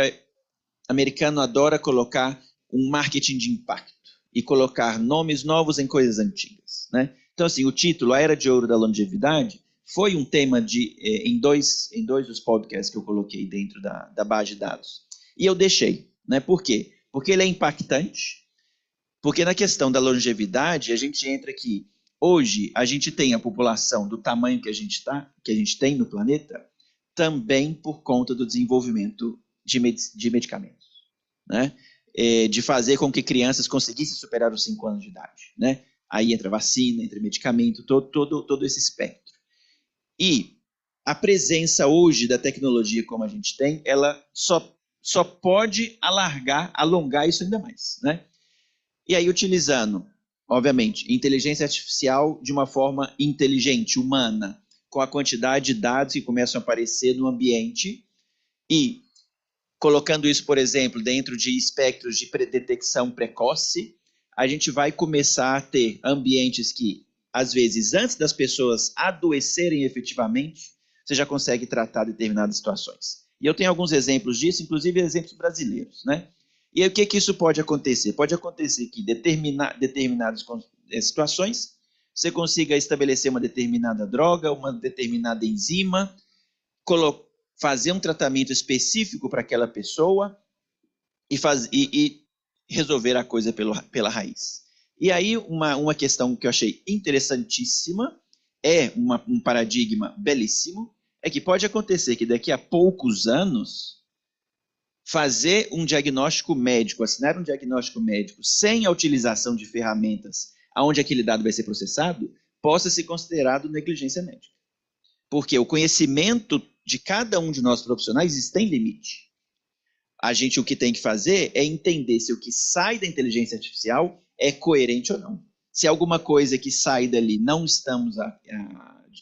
americano adora colocar um marketing de impacto e colocar nomes novos em coisas antigas, né? Então, assim, o título, A Era de Ouro da Longevidade, foi um tema em dois dos podcasts que eu coloquei dentro da base de dados. E eu deixei, né? Por quê? Porque ele é impactante, porque na questão da longevidade, a gente entra aqui. Hoje, a gente tem a população do tamanho que a gente tem no planeta, também por conta do desenvolvimento de medicamentos, né? De fazer com que crianças conseguissem superar os 5 anos de idade, né? Aí entra vacina, entra medicamento, todo esse espectro. E a presença hoje da tecnologia como a gente tem, ela só pode alongar isso ainda mais, né? E aí utilizando, obviamente, inteligência artificial de uma forma inteligente, humana, com a quantidade de dados que começam a aparecer no ambiente e colocando isso, por exemplo, dentro de espectros de detecção precoce, a gente vai começar a ter ambientes que, às vezes, antes das pessoas adoecerem efetivamente, você já consegue tratar determinadas situações. E eu tenho alguns exemplos disso, inclusive exemplos brasileiros, né? E aí, o que isso pode acontecer? Pode acontecer que determinadas situações você consiga estabelecer uma determinada droga, uma determinada enzima, fazer um tratamento específico para aquela pessoa e resolver a coisa pela raiz. E aí, uma questão que eu achei interessantíssima, um paradigma belíssimo, é que pode acontecer que daqui a poucos anos, fazer um diagnóstico médico, assinar um diagnóstico médico sem a utilização de ferramentas onde aquele dado vai ser processado, possa ser considerado negligência médica. Porque o conhecimento de cada um de nós profissionais tem limite. O que tem que fazer é entender se o que sai da inteligência artificial é coerente ou não. Se alguma coisa que sai dali não estamos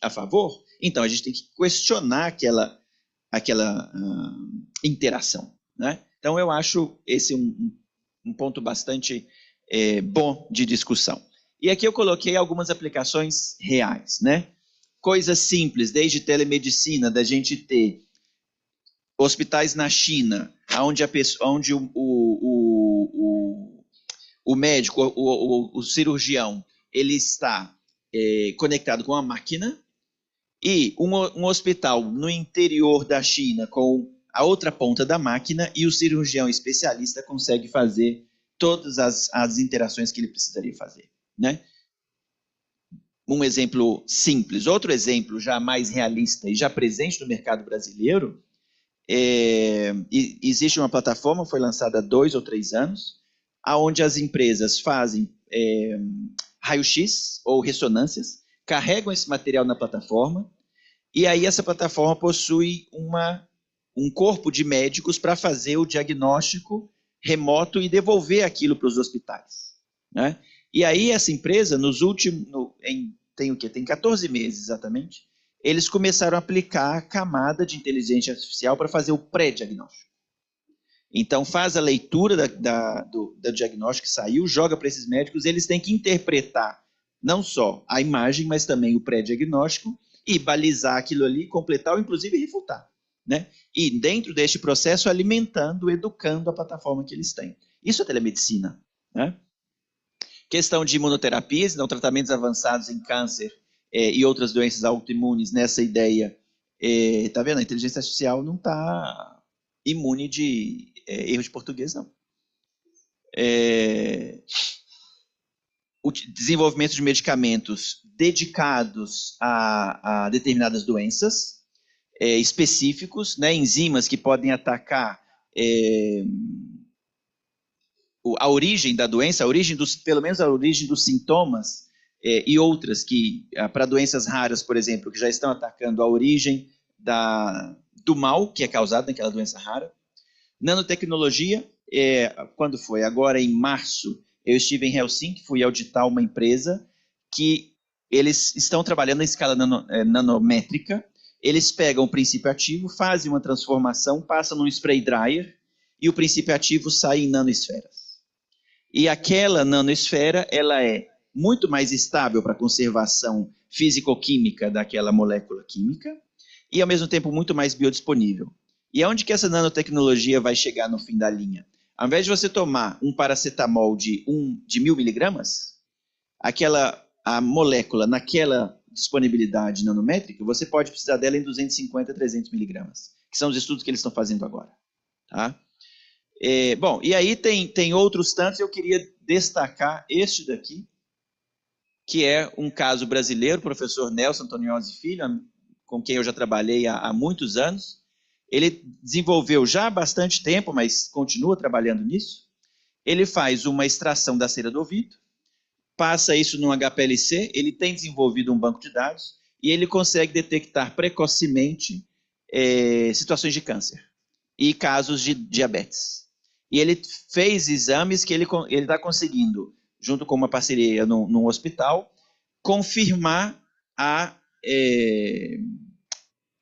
a favor, então a gente tem que questionar aquela interação, né? Então eu acho esse um ponto bastante bom de discussão. E aqui eu coloquei algumas aplicações reais, né? Coisas simples, desde telemedicina, da gente ter hospitais na China, onde o médico, o cirurgião, ele está conectado com a máquina, e um hospital no interior da China com a outra ponta da máquina, e o cirurgião especialista consegue fazer todas as interações que ele precisaria fazer, né? Um exemplo simples. Outro exemplo já mais realista e já presente no mercado brasileiro, existe uma plataforma, foi lançada há 2 ou 3 anos, onde as empresas fazem raio-x ou ressonâncias, carregam esse material na plataforma, e aí essa plataforma possui um corpo de médicos para fazer o diagnóstico remoto e devolver aquilo para os hospitais, né? E aí essa empresa, tem 14 meses exatamente, eles começaram a aplicar a camada de inteligência artificial para fazer o pré-diagnóstico. Então faz a leitura do diagnóstico que saiu, joga para esses médicos, eles têm que interpretar não só a imagem, mas também o pré-diagnóstico e balizar aquilo ali, completar ou inclusive refutar, né? E dentro deste processo alimentando, educando a plataforma que eles têm. Isso é telemedicina, né? Questão de imunoterapias, então tratamentos avançados em câncer e outras doenças autoimunes, nessa ideia, tá vendo? A inteligência artificial não está imune de erro de português, não. O desenvolvimento de medicamentos dedicados a determinadas doenças específicos, né? Enzimas que podem atacar a origem da doença, pelo menos a origem dos sintomas, e outras que, para doenças raras, por exemplo, que já estão atacando a origem do mal que é causado naquela doença rara. Nanotecnologia, quando foi? Agora em março, eu estive em Helsinki, fui auditar uma empresa que eles estão trabalhando em escala nanométrica. Eles pegam o princípio ativo, fazem uma transformação, passam num spray dryer e o princípio ativo sai em nanosferas. E aquela nanosfera, ela é muito mais estável para a conservação físico-química daquela molécula química e, ao mesmo tempo, muito mais biodisponível. E aonde que essa nanotecnologia vai chegar no fim da linha? Ao invés de você tomar um paracetamol de 1000 miligramas, a molécula naquela disponibilidade nanométrica, você pode precisar dela em 250, 300 miligramas, que são os estudos que eles estão fazendo agora, tá? Bom, e aí tem outros tantos, eu queria destacar este daqui, que é um caso brasileiro, o professor Nelson Antoniozzi Filho, com quem eu já trabalhei há muitos anos. Ele desenvolveu já há bastante tempo, mas continua trabalhando nisso. Ele faz uma extração da cera do ouvido, passa isso num HPLC, ele tem desenvolvido um banco de dados, e ele consegue detectar precocemente situações de câncer e casos de diabetes. E ele fez exames que ele está conseguindo, junto com uma parceria num hospital, confirmar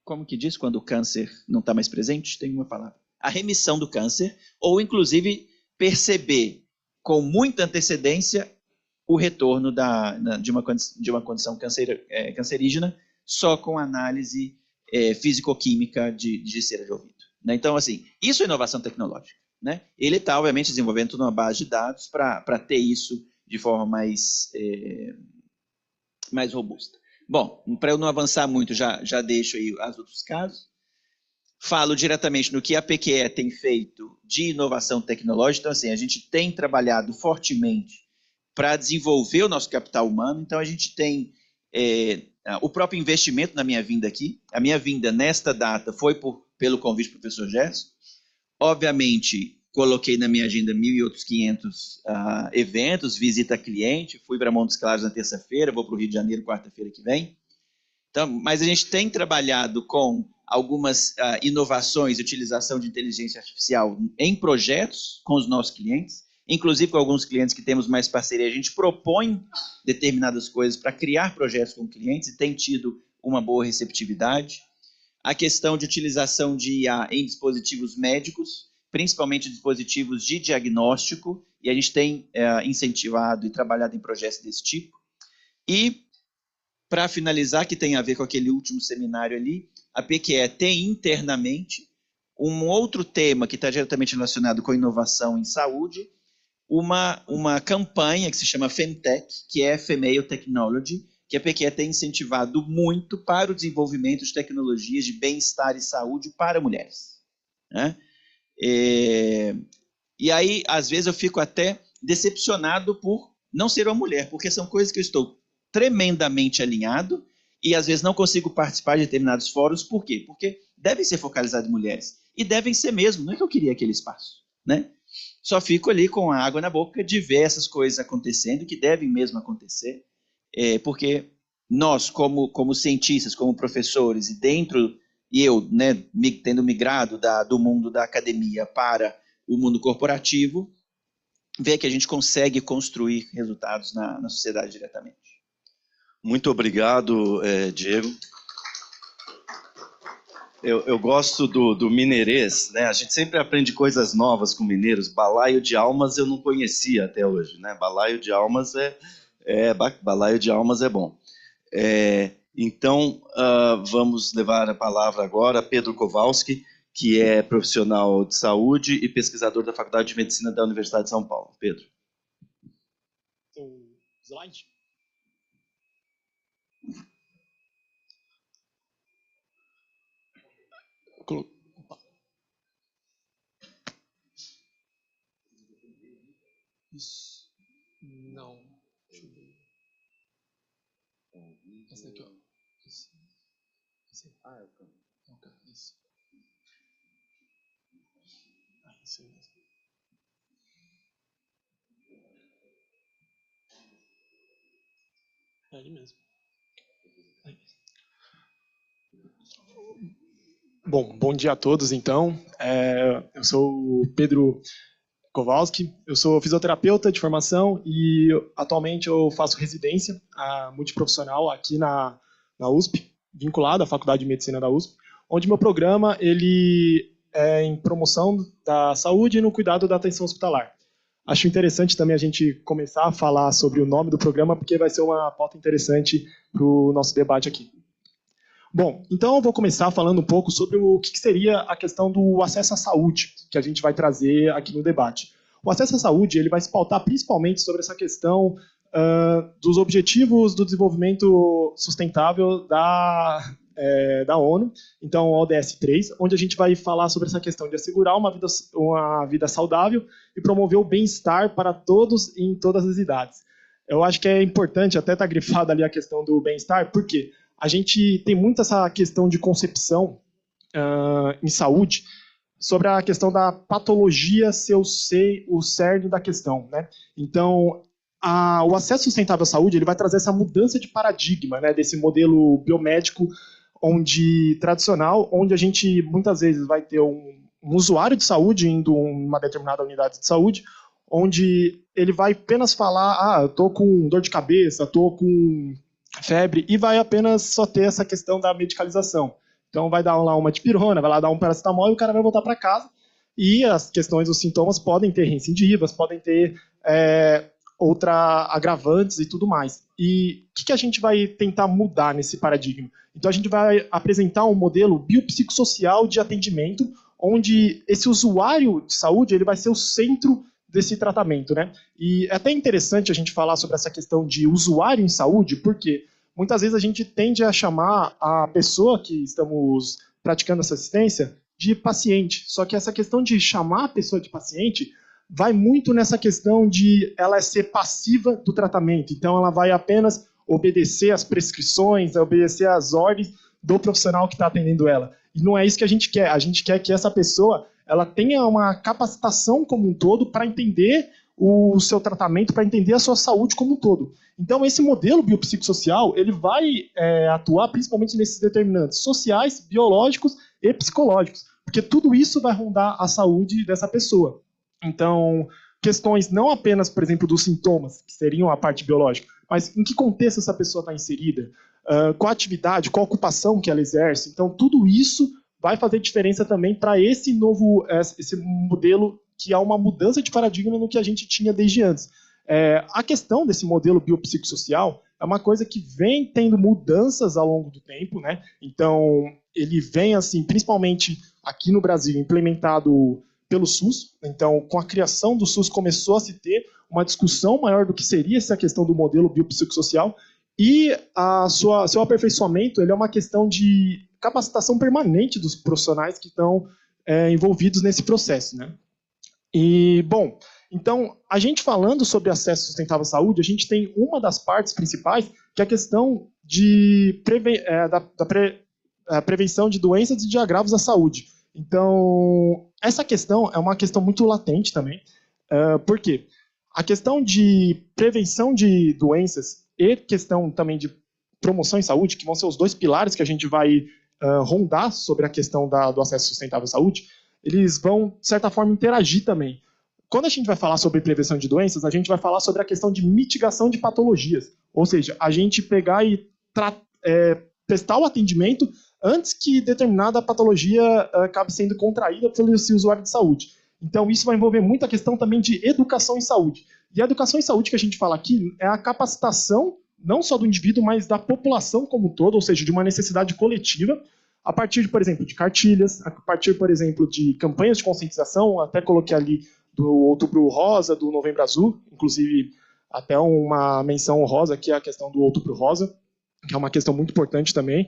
como que diz quando o câncer não está mais presente? Tem uma palavra. A remissão do câncer, ou inclusive perceber com muita antecedência o retorno de uma condição cancerígena só com análise físico-química de cera de ouvido. Né? Então, assim, isso é inovação tecnológica. né? Ele está, obviamente, desenvolvendo uma base de dados para ter isso de forma mais robusta. Bom, para eu não avançar muito, já deixo aí os outros casos. Falo diretamente no que a PQE tem feito de inovação tecnológica. Então, assim, a gente tem trabalhado fortemente para desenvolver o nosso capital humano. Então, a gente tem o próprio investimento na minha vinda aqui. A minha vinda nesta data foi pelo convite do professor Gerson. Obviamente, coloquei na minha agenda 1.000 e outros 500 eventos, visita a cliente, fui para Montes Claros na terça-feira, vou para o Rio de Janeiro quarta-feira que vem. Então, mas a gente tem trabalhado com algumas inovações e utilização de inteligência artificial em projetos com os nossos clientes, inclusive com alguns clientes que temos mais parceria. A gente propõe determinadas coisas para criar projetos com clientes e tem tido uma boa receptividade. A questão de utilização de IA em dispositivos médicos, principalmente dispositivos de diagnóstico, e a gente tem incentivado e trabalhado em projetos desse tipo. E, para finalizar, que tem a ver com aquele último seminário ali, a PQE tem internamente um outro tema que está diretamente relacionado com inovação em saúde, uma campanha que se chama Femtech, que é Female Technology, que a PQE tem incentivado muito para o desenvolvimento de tecnologias de bem-estar e saúde para mulheres, né? E aí, às vezes, eu fico até decepcionado por não ser uma mulher, porque são coisas que eu estou tremendamente alinhado e, às vezes, não consigo participar de determinados fóruns. Por quê? Porque devem ser focalizados em mulheres. E devem ser mesmo, não é que eu queria aquele espaço, né? Só fico ali com a água na boca de ver essas coisas acontecendo, que devem mesmo acontecer, porque nós, como cientistas, como professores, e eu, né, tendo migrado do mundo da academia para o mundo corporativo, ver que a gente consegue construir resultados na sociedade diretamente. Muito obrigado, Diego. Eu gosto do mineirês, né? A gente sempre aprende coisas novas com mineiros. Balaio de almas eu não conhecia até hoje, né? Balaio de almas balaio de almas é bom. Então, vamos levar a palavra agora a Pedro Kowalski, que é profissional de saúde e pesquisador da Faculdade de Medicina da Universidade de São Paulo. Pedro. Slide. Isso. Não. Deixa eu ver. Essa aqui, ó. Isso. Isso aí. Ah, é o câmbio. É o câmbio. Isso. Ah, isso mesmo. É ali mesmo. Aí. Bom dia a todos, então. Eu sou o Pedro Kowalski, eu sou fisioterapeuta de formação e atualmente eu faço residência multiprofissional aqui na USP, vinculado à Faculdade de Medicina da USP, onde meu programa ele é em promoção da saúde e no cuidado da atenção hospitalar. Acho interessante também a gente começar a falar sobre o nome do programa, porque vai ser uma pauta interessante para o nosso debate aqui. Bom, então eu vou começar falando um pouco sobre o que seria a questão do acesso à saúde, que a gente vai trazer aqui no debate. O acesso à saúde ele vai se pautar principalmente sobre essa questão dos objetivos do desenvolvimento sustentável da ONU, então o ODS 3, onde a gente vai falar sobre essa questão de assegurar uma vida saudável e promover o bem-estar para todos em todas as idades. Eu acho que é importante, até estar grifado ali a questão do bem-estar, porque a gente tem muito essa questão de concepção em saúde sobre a questão da patologia ser o cerne da questão, né? Então, o acesso sustentável à saúde ele vai trazer essa mudança de paradigma, né, desse modelo biomédico tradicional, onde a gente muitas vezes vai ter um usuário de saúde indo em uma determinada unidade de saúde, onde ele vai apenas falar, eu estou com dor de cabeça, estou com febre, e vai apenas só ter essa questão da medicalização. Então vai dar lá uma dipirona, vai lá dar um paracetamol e o cara vai voltar para casa, e as questões dos sintomas podem ter reincidivas, podem ter agravantes e tudo mais. E o que a gente vai tentar mudar nesse paradigma? Então a gente vai apresentar um modelo biopsicossocial de atendimento, onde esse usuário de saúde ele vai ser o centro desse tratamento, né? E é até interessante a gente falar sobre essa questão de usuário em saúde, porque muitas vezes a gente tende a chamar a pessoa que estamos praticando essa assistência de paciente. Só que essa questão de chamar a pessoa de paciente vai muito nessa questão de ela ser passiva do tratamento. Então, ela vai apenas obedecer às prescrições, obedecer às ordens do profissional que está atendendo ela. E não é isso que a gente quer. A gente quer que essa pessoa ela tenha uma capacitação como um todo para entender o seu tratamento, para entender a sua saúde como um todo. Então, esse modelo biopsicossocial ele vai atuar principalmente nesses determinantes sociais, biológicos e psicológicos, porque tudo isso vai rondar a saúde dessa pessoa. Então, questões não apenas, por exemplo, dos sintomas, que seriam a parte biológica, mas em que contexto essa pessoa está inserida, qual atividade, qual ocupação que ela exerce. Então, tudo isso vai fazer diferença também para esse modelo que há uma mudança de paradigma no que a gente tinha desde antes. A questão desse modelo biopsicossocial é uma coisa que vem tendo mudanças ao longo do tempo, né? Então, ele vem, assim, principalmente aqui no Brasil, implementado pelo SUS. Então, com a criação do SUS, começou a se ter uma discussão maior do que seria essa questão do modelo biopsicossocial, e seu aperfeiçoamento ele é uma questão de capacitação permanente dos profissionais que estão envolvidos nesse processo, né? E, bom, então, a gente falando sobre acesso sustentável à saúde, a gente tem uma das partes principais, que é a questão da prevenção de doenças e de agravos à saúde. Então, essa questão é uma questão muito latente também. Por quê? A questão de prevenção de doenças e questão também de promoção em saúde, que vão ser os dois pilares que a gente vai rondar sobre a questão do acesso sustentável à saúde, eles vão, de certa forma, interagir também. Quando a gente vai falar sobre prevenção de doenças, a gente vai falar sobre a questão de mitigação de patologias. Ou seja, a gente pegar e prestar o atendimento antes que determinada patologia acabe sendo contraída pelo esse usuário de saúde. Então, isso vai envolver muito a questão também de educação em saúde. E a educação em saúde que a gente fala aqui é a capacitação, não só do indivíduo, mas da população como um todo, ou seja, de uma necessidade coletiva, a partir, por exemplo, de cartilhas, a partir, por exemplo, de campanhas de conscientização, até coloquei ali do Outubro Rosa, do Novembro Azul, inclusive até uma menção honrosa, que é a questão do Outubro Rosa, que é uma questão muito importante também.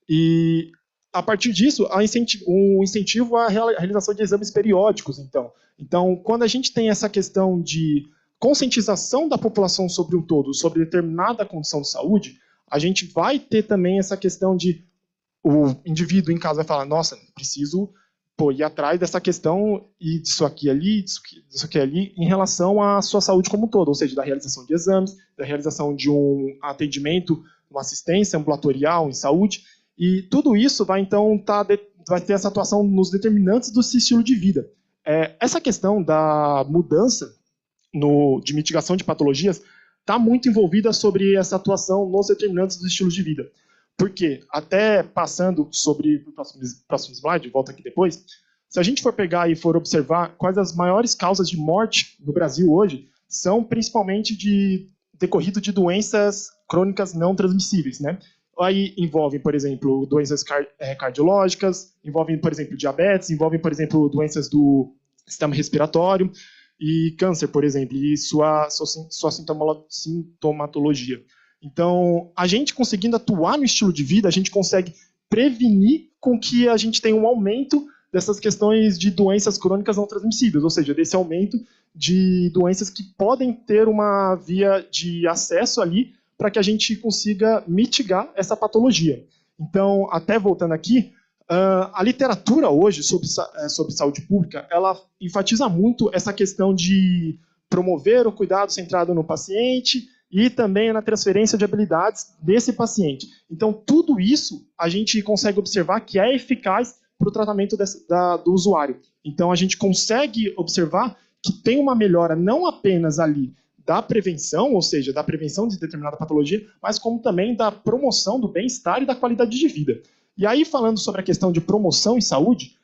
E, a partir disso, um incentivo à realização de exames periódicos. Então, quando a gente tem essa questão de conscientização da população sobre um todo, sobre determinada condição de saúde, a gente vai ter também essa questão de o indivíduo em casa vai falar, nossa, preciso ir atrás dessa questão e disso aqui ali, disso aqui ali, em relação à sua saúde como um todo, ou seja, da realização de exames, da realização de um atendimento, uma assistência ambulatorial em saúde, e tudo isso vai, então, vai ter essa atuação nos determinantes do seu estilo de vida. Essa questão da mudança de mitigação de patologias está muito envolvida sobre essa atuação nos determinantes do estilo de vida. Porque, até passando sobre o próximo slide, volta aqui depois, se a gente for pegar e for observar quais as maiores causas de morte no Brasil hoje, são principalmente decorrido de doenças crônicas não transmissíveis, né? Aí envolvem, por exemplo, doenças cardiológicas, envolvem, por exemplo, diabetes, envolvem, por exemplo, doenças do sistema respiratório e câncer, por exemplo, e sua sintomatologia. Então, a gente conseguindo atuar no estilo de vida, a gente consegue prevenir com que a gente tenha um aumento dessas questões de doenças crônicas não transmissíveis, ou seja, desse aumento de doenças que podem ter uma via de acesso ali para que a gente consiga mitigar essa patologia. Então, até voltando aqui, a literatura hoje sobre saúde pública, ela enfatiza muito essa questão de promover o cuidado centrado no paciente e também na transferência de habilidades desse paciente. Então, tudo isso a gente consegue observar que é eficaz para o tratamento do usuário. Então, a gente consegue observar que tem uma melhora não apenas ali da prevenção, ou seja, da prevenção de determinada patologia, mas como também da promoção do bem-estar e da qualidade de vida. E aí, falando sobre a questão de promoção em saúde,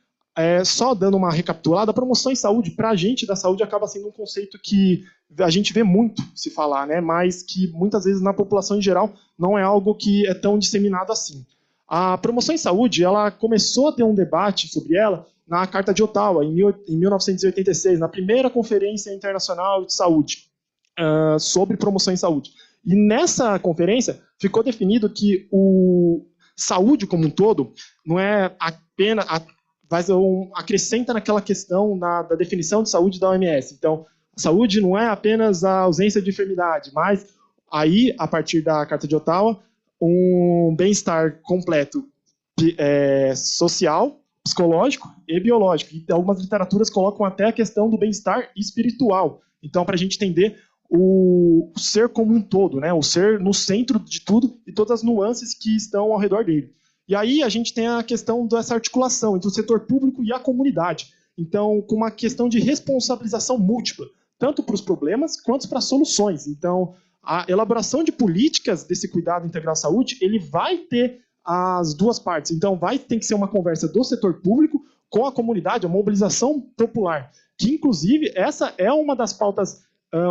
só dando uma recapitulada, a promoção em saúde, para a gente da saúde, acaba sendo um conceito que a gente vê muito se falar, né? Mas que muitas vezes na população em geral não é algo que é tão disseminado assim. A promoção em saúde, ela começou a ter um debate sobre ela na Carta de Ottawa, em 1986, na primeira Conferência Internacional de Saúde, sobre promoção em saúde. E nessa conferência ficou definido que o saúde como um todo não é apenas acrescenta naquela questão da definição de saúde da OMS. Então, a saúde não é apenas a ausência de enfermidade, mas aí, a partir da Carta de Ottawa, um bem-estar completo social, psicológico e biológico. E algumas literaturas colocam até a questão do bem-estar espiritual. Então, para a gente entender o ser como um todo, né? O ser no centro de tudo e todas as nuances que estão ao redor dele. E aí a gente tem a questão dessa articulação entre o setor público e a comunidade. Então, com uma questão de responsabilização múltipla, tanto para os problemas quanto para as soluções. Então, a elaboração de políticas desse cuidado integral à saúde, ele vai ter as duas partes. Então, tem que ser uma conversa do setor público com a comunidade, a mobilização popular, que, inclusive, essa é uma das pautas,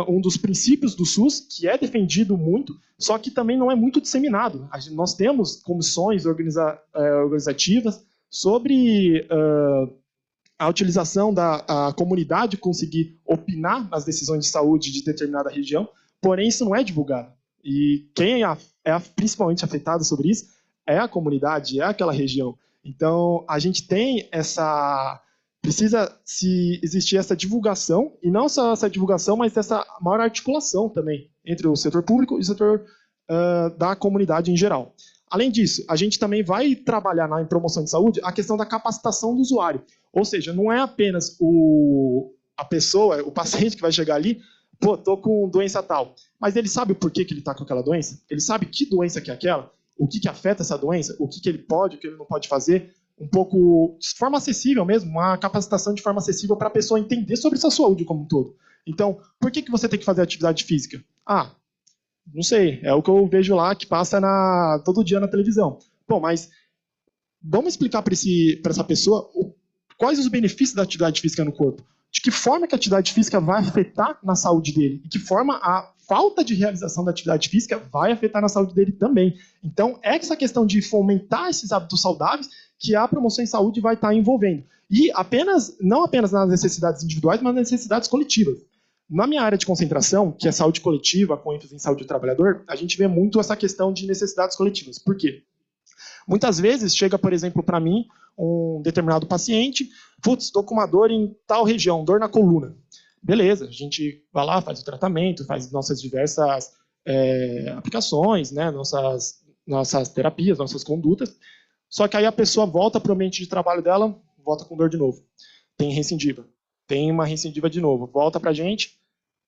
um dos princípios do SUS, que é defendido muito, só que também não é muito disseminado. Nós temos comissões organizativas sobre a utilização da comunidade conseguir opinar nas decisões de saúde de determinada região, porém isso não é divulgado. E quem é principalmente afetado sobre isso é a comunidade, é aquela região. Então, a gente tem precisa existir essa divulgação, e não só essa divulgação, mas essa maior articulação também entre o setor público e o setor da comunidade em geral. Além disso, a gente também vai trabalhar em promoção de saúde a questão da capacitação do usuário. Ou seja, não é apenas a pessoa, o paciente que vai chegar ali, pô, tô com doença tal. Mas ele sabe o porquê que ele está com aquela doença? Ele sabe que doença que é aquela? O que afeta essa doença? O que ele pode, o que ele não pode fazer? Um pouco de forma acessível mesmo, uma capacitação de forma acessível para a pessoa entender sobre sua saúde como um todo. Então, por que você tem que fazer atividade física? Não sei, é o que eu vejo lá que passa todo dia na televisão. Bom, mas vamos explicar para essa pessoa quais os benefícios da atividade física no corpo. De que forma que a atividade física vai afetar na saúde dele. E que forma a falta de realização da atividade física vai afetar na saúde dele também. Então, é essa questão de fomentar esses hábitos saudáveis que a promoção em saúde vai estar envolvendo. E não apenas nas necessidades individuais, mas nas necessidades coletivas. Na minha área de concentração, que é saúde coletiva, com ênfase em saúde do trabalhador, a gente vê muito essa questão de necessidades coletivas. Por quê? Muitas vezes chega, por exemplo, para mim, um determinado paciente, estou com uma dor em tal região, dor na coluna. Beleza, a gente vai lá, faz o tratamento, faz nossas diversas aplicações, né, nossas terapias, nossas condutas. Só que aí a pessoa volta para o ambiente de trabalho dela, volta com dor de novo. Tem recidiva. Tem uma recidiva de novo. Volta para a gente,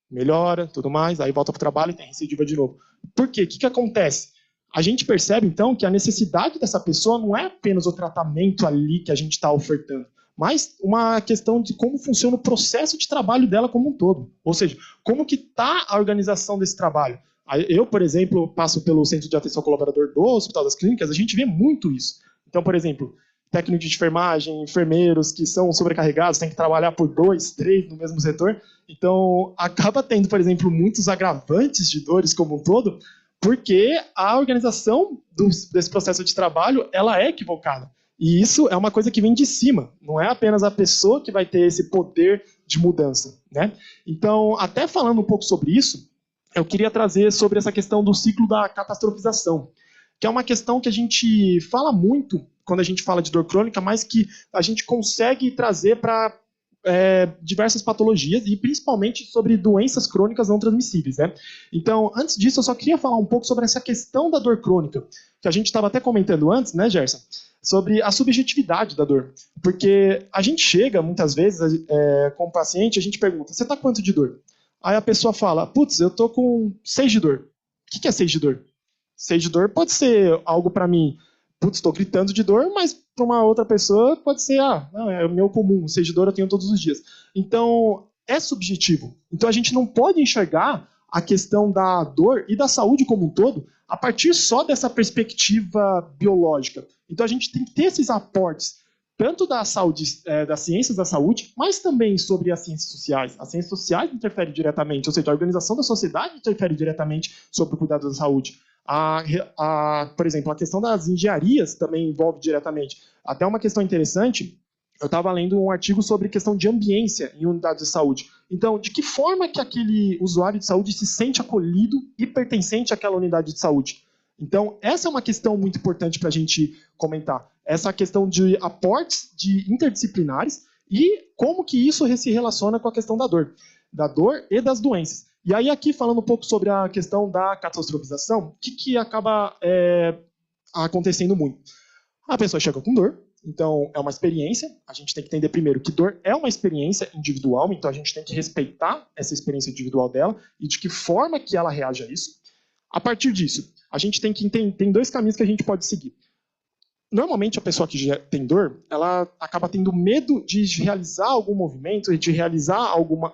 melhora, tudo mais, aí volta para o trabalho e tem recidiva de novo. Por quê? O que acontece? A gente percebe, então, que a necessidade dessa pessoa não é apenas o tratamento ali que a gente está ofertando, mas uma questão de como funciona o processo de trabalho dela como um todo. Ou seja, como que está a organização desse trabalho. Eu, por exemplo, passo pelo Centro de Atenção ao Colaborador do Hospital das Clínicas, a gente vê muito isso. Então, por exemplo, técnicos de enfermagem, enfermeiros que são sobrecarregados, têm que trabalhar por 2, 3 no mesmo setor. Então, acaba tendo, por exemplo, muitos agravantes de dores como um todo, porque a organização desse processo de trabalho ela é equivocada. E isso é uma coisa que vem de cima, não é apenas a pessoa que vai ter esse poder de mudança, né? Então, até falando um pouco sobre isso, eu queria trazer sobre essa questão do ciclo da catastrofização, que é uma questão que a gente fala muito quando a gente fala de dor crônica, mas que a gente consegue trazer para diversas patologias e principalmente sobre doenças crônicas não transmissíveis, né? Então, antes disso, eu só queria falar um pouco sobre essa questão da dor crônica, que a gente estava até comentando antes, né, Gerson? Sobre a subjetividade da dor. Porque a gente chega, muitas vezes, como paciente, a gente pergunta, você está com quanto de dor? Aí a pessoa fala, putz, eu estou com 6 de dor. O que é 6 de dor? 6 de dor pode ser algo para mim, putz, estou gritando de dor, mas para uma outra pessoa pode ser, não, é o meu comum, 6 de dor eu tenho todos os dias. Então, é subjetivo. Então, a gente não pode enxergar a questão da dor e da saúde como um todo a partir só dessa perspectiva biológica. Então, a gente tem que ter esses aportes, tanto da saúde, das ciências da saúde, mas também sobre as ciências sociais. As ciências sociais interferem diretamente, ou seja, a organização da sociedade interfere diretamente sobre o cuidado da saúde. Por exemplo, a questão das engenharias também envolve diretamente. Até uma questão interessante eu estava lendo um artigo sobre questão de ambiência em unidades de saúde. Então, de que forma que aquele usuário de saúde se sente acolhido e pertencente àquela unidade de saúde? Então, essa é uma questão muito importante para a gente comentar. Essa questão de aportes de interdisciplinares e como que isso se relaciona com a questão da dor e das doenças. E aí, aqui, falando um pouco sobre a questão da catastrofização, o que acaba acontecendo muito? A pessoa chega com dor, então é uma experiência, a gente tem que entender primeiro que dor é uma experiência individual, então a gente tem que respeitar essa experiência individual dela e de que forma que ela reage a isso. A partir disso, a gente tem que entender, tem dois caminhos que a gente pode seguir. Normalmente, a pessoa que já tem dor, ela acaba tendo medo de realizar algum movimento, de realizar alguma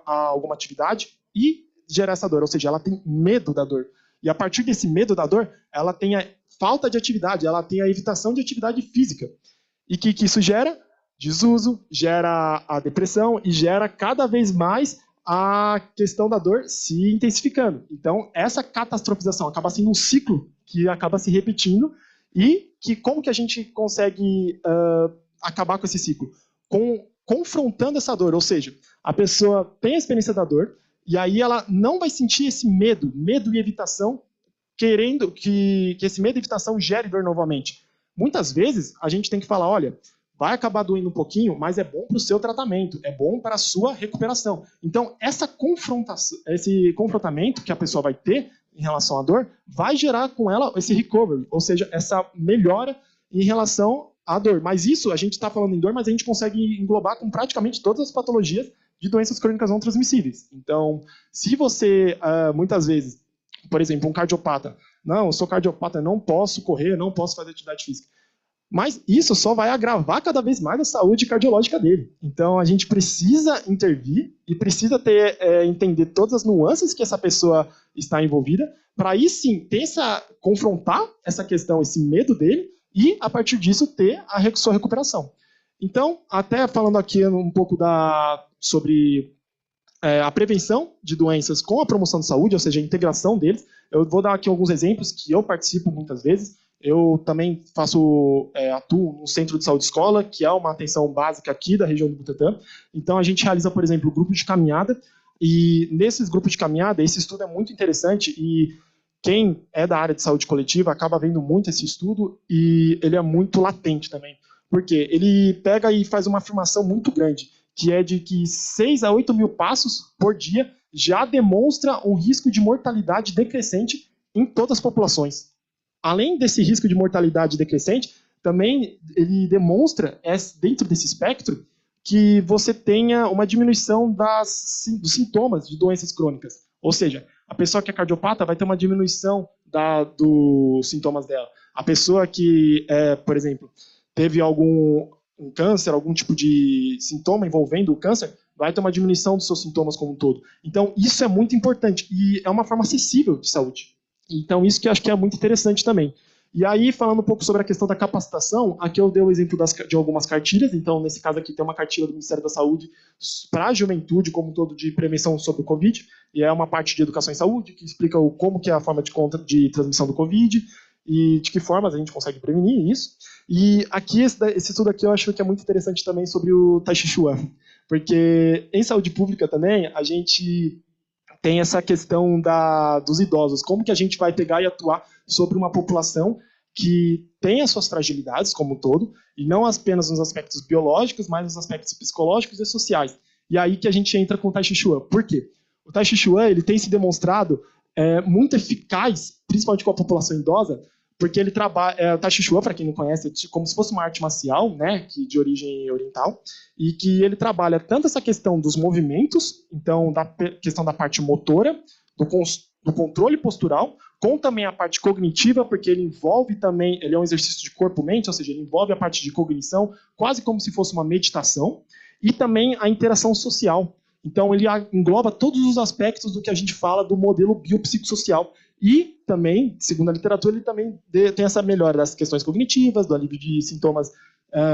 atividade e gerar essa dor, ou seja, ela tem medo da dor. E a partir desse medo da dor, ela tem a falta de atividade, ela tem a evitação de atividade física. E o que isso gera? Desuso, gera a depressão e gera cada vez mais a questão da dor se intensificando. Então, essa catastrofização acaba sendo um ciclo que acaba se repetindo e como que a gente consegue acabar com esse ciclo? Confrontando essa dor, ou seja, a pessoa tem a experiência da dor e aí ela não vai sentir esse medo e evitação, querendo que esse medo e evitação gere dor novamente. Muitas vezes, a gente tem que falar, olha, vai acabar doendo um pouquinho, mas é bom para o seu tratamento, é bom para a sua recuperação. Então, esse confrontamento que a pessoa vai ter em relação à dor, vai gerar com ela esse recovery, ou seja, essa melhora em relação à dor. Mas isso, a gente está falando em dor, mas a gente consegue englobar com praticamente todas as patologias de doenças crônicas não transmissíveis. Então, se você, muitas vezes, por exemplo, um cardiopata, não, eu sou cardiopata, não posso correr, não posso fazer atividade física. Mas isso só vai agravar cada vez mais a saúde cardiológica dele. Então, a gente precisa intervir e precisa entender todas as nuances que essa pessoa está envolvida, para aí sim confrontar essa questão, esse medo dele, e, a partir disso, ter a sua recuperação. Então, até falando aqui um pouco sobre a prevenção de doenças com a promoção de saúde, ou seja, a integração deles, eu vou dar aqui alguns exemplos que eu participo muitas vezes. Eu também atuo no Centro de Saúde Escola, que é uma atenção básica aqui da região do Butantã. Então, a gente realiza, por exemplo, grupos de caminhada, e nesses grupos de caminhada, esse estudo é muito interessante, e quem é da área de saúde coletiva acaba vendo muito esse estudo, e ele é muito latente também. Porque ele pega e faz uma afirmação muito grande, que é de que 6 a 8 mil passos por dia já demonstra um risco de mortalidade decrescente em todas as populações. Além desse risco de mortalidade decrescente, também ele demonstra, dentro desse espectro, que você tenha uma diminuição dos sintomas de doenças crônicas. Ou seja, a pessoa que é cardiopata vai ter uma diminuição dos sintomas dela. A pessoa que, por exemplo, teve um câncer, algum tipo de sintoma envolvendo o câncer, vai ter uma diminuição dos seus sintomas como um todo. Então, isso é muito importante e é uma forma acessível de saúde. Então, isso que eu acho que é muito interessante também. E aí, falando um pouco sobre a questão da capacitação, aqui eu dei o exemplo de algumas cartilhas. Então, nesse caso aqui, tem uma cartilha do Ministério da Saúde para a juventude, como um todo, de prevenção sobre o Covid, e é uma parte de educação em saúde, que explica como que é a forma de transmissão do Covid, e de que formas a gente consegue prevenir isso. E aqui, esse estudo aqui eu acho que é muito interessante também sobre o Tai Chi Chuan, porque em saúde pública também a gente tem essa questão dos idosos, como que a gente vai pegar e atuar sobre uma população que tem as suas fragilidades como um todo, e não apenas nos aspectos biológicos, mas nos aspectos psicológicos e sociais. E aí que a gente entra com o Tai Chi Chuan. Por quê? O Tai Chi Chuan ele tem se demonstrado muito eficaz, principalmente com a população idosa, porque ele trabalha, o Tai Chi Chuan, para quem não conhece, é como se fosse uma arte marcial, né, de origem oriental, e que ele trabalha tanto essa questão dos movimentos, então da questão da parte motora, do controle postural, com também a parte cognitiva, porque ele envolve também, ele é um exercício de corpo-mente, ou seja, ele envolve a parte de cognição, quase como se fosse uma meditação, e também a interação social. Então ele engloba todos os aspectos do que a gente fala do modelo biopsicossocial. E também, segundo a literatura, ele também tem essa melhora das questões cognitivas, do alívio de sintomas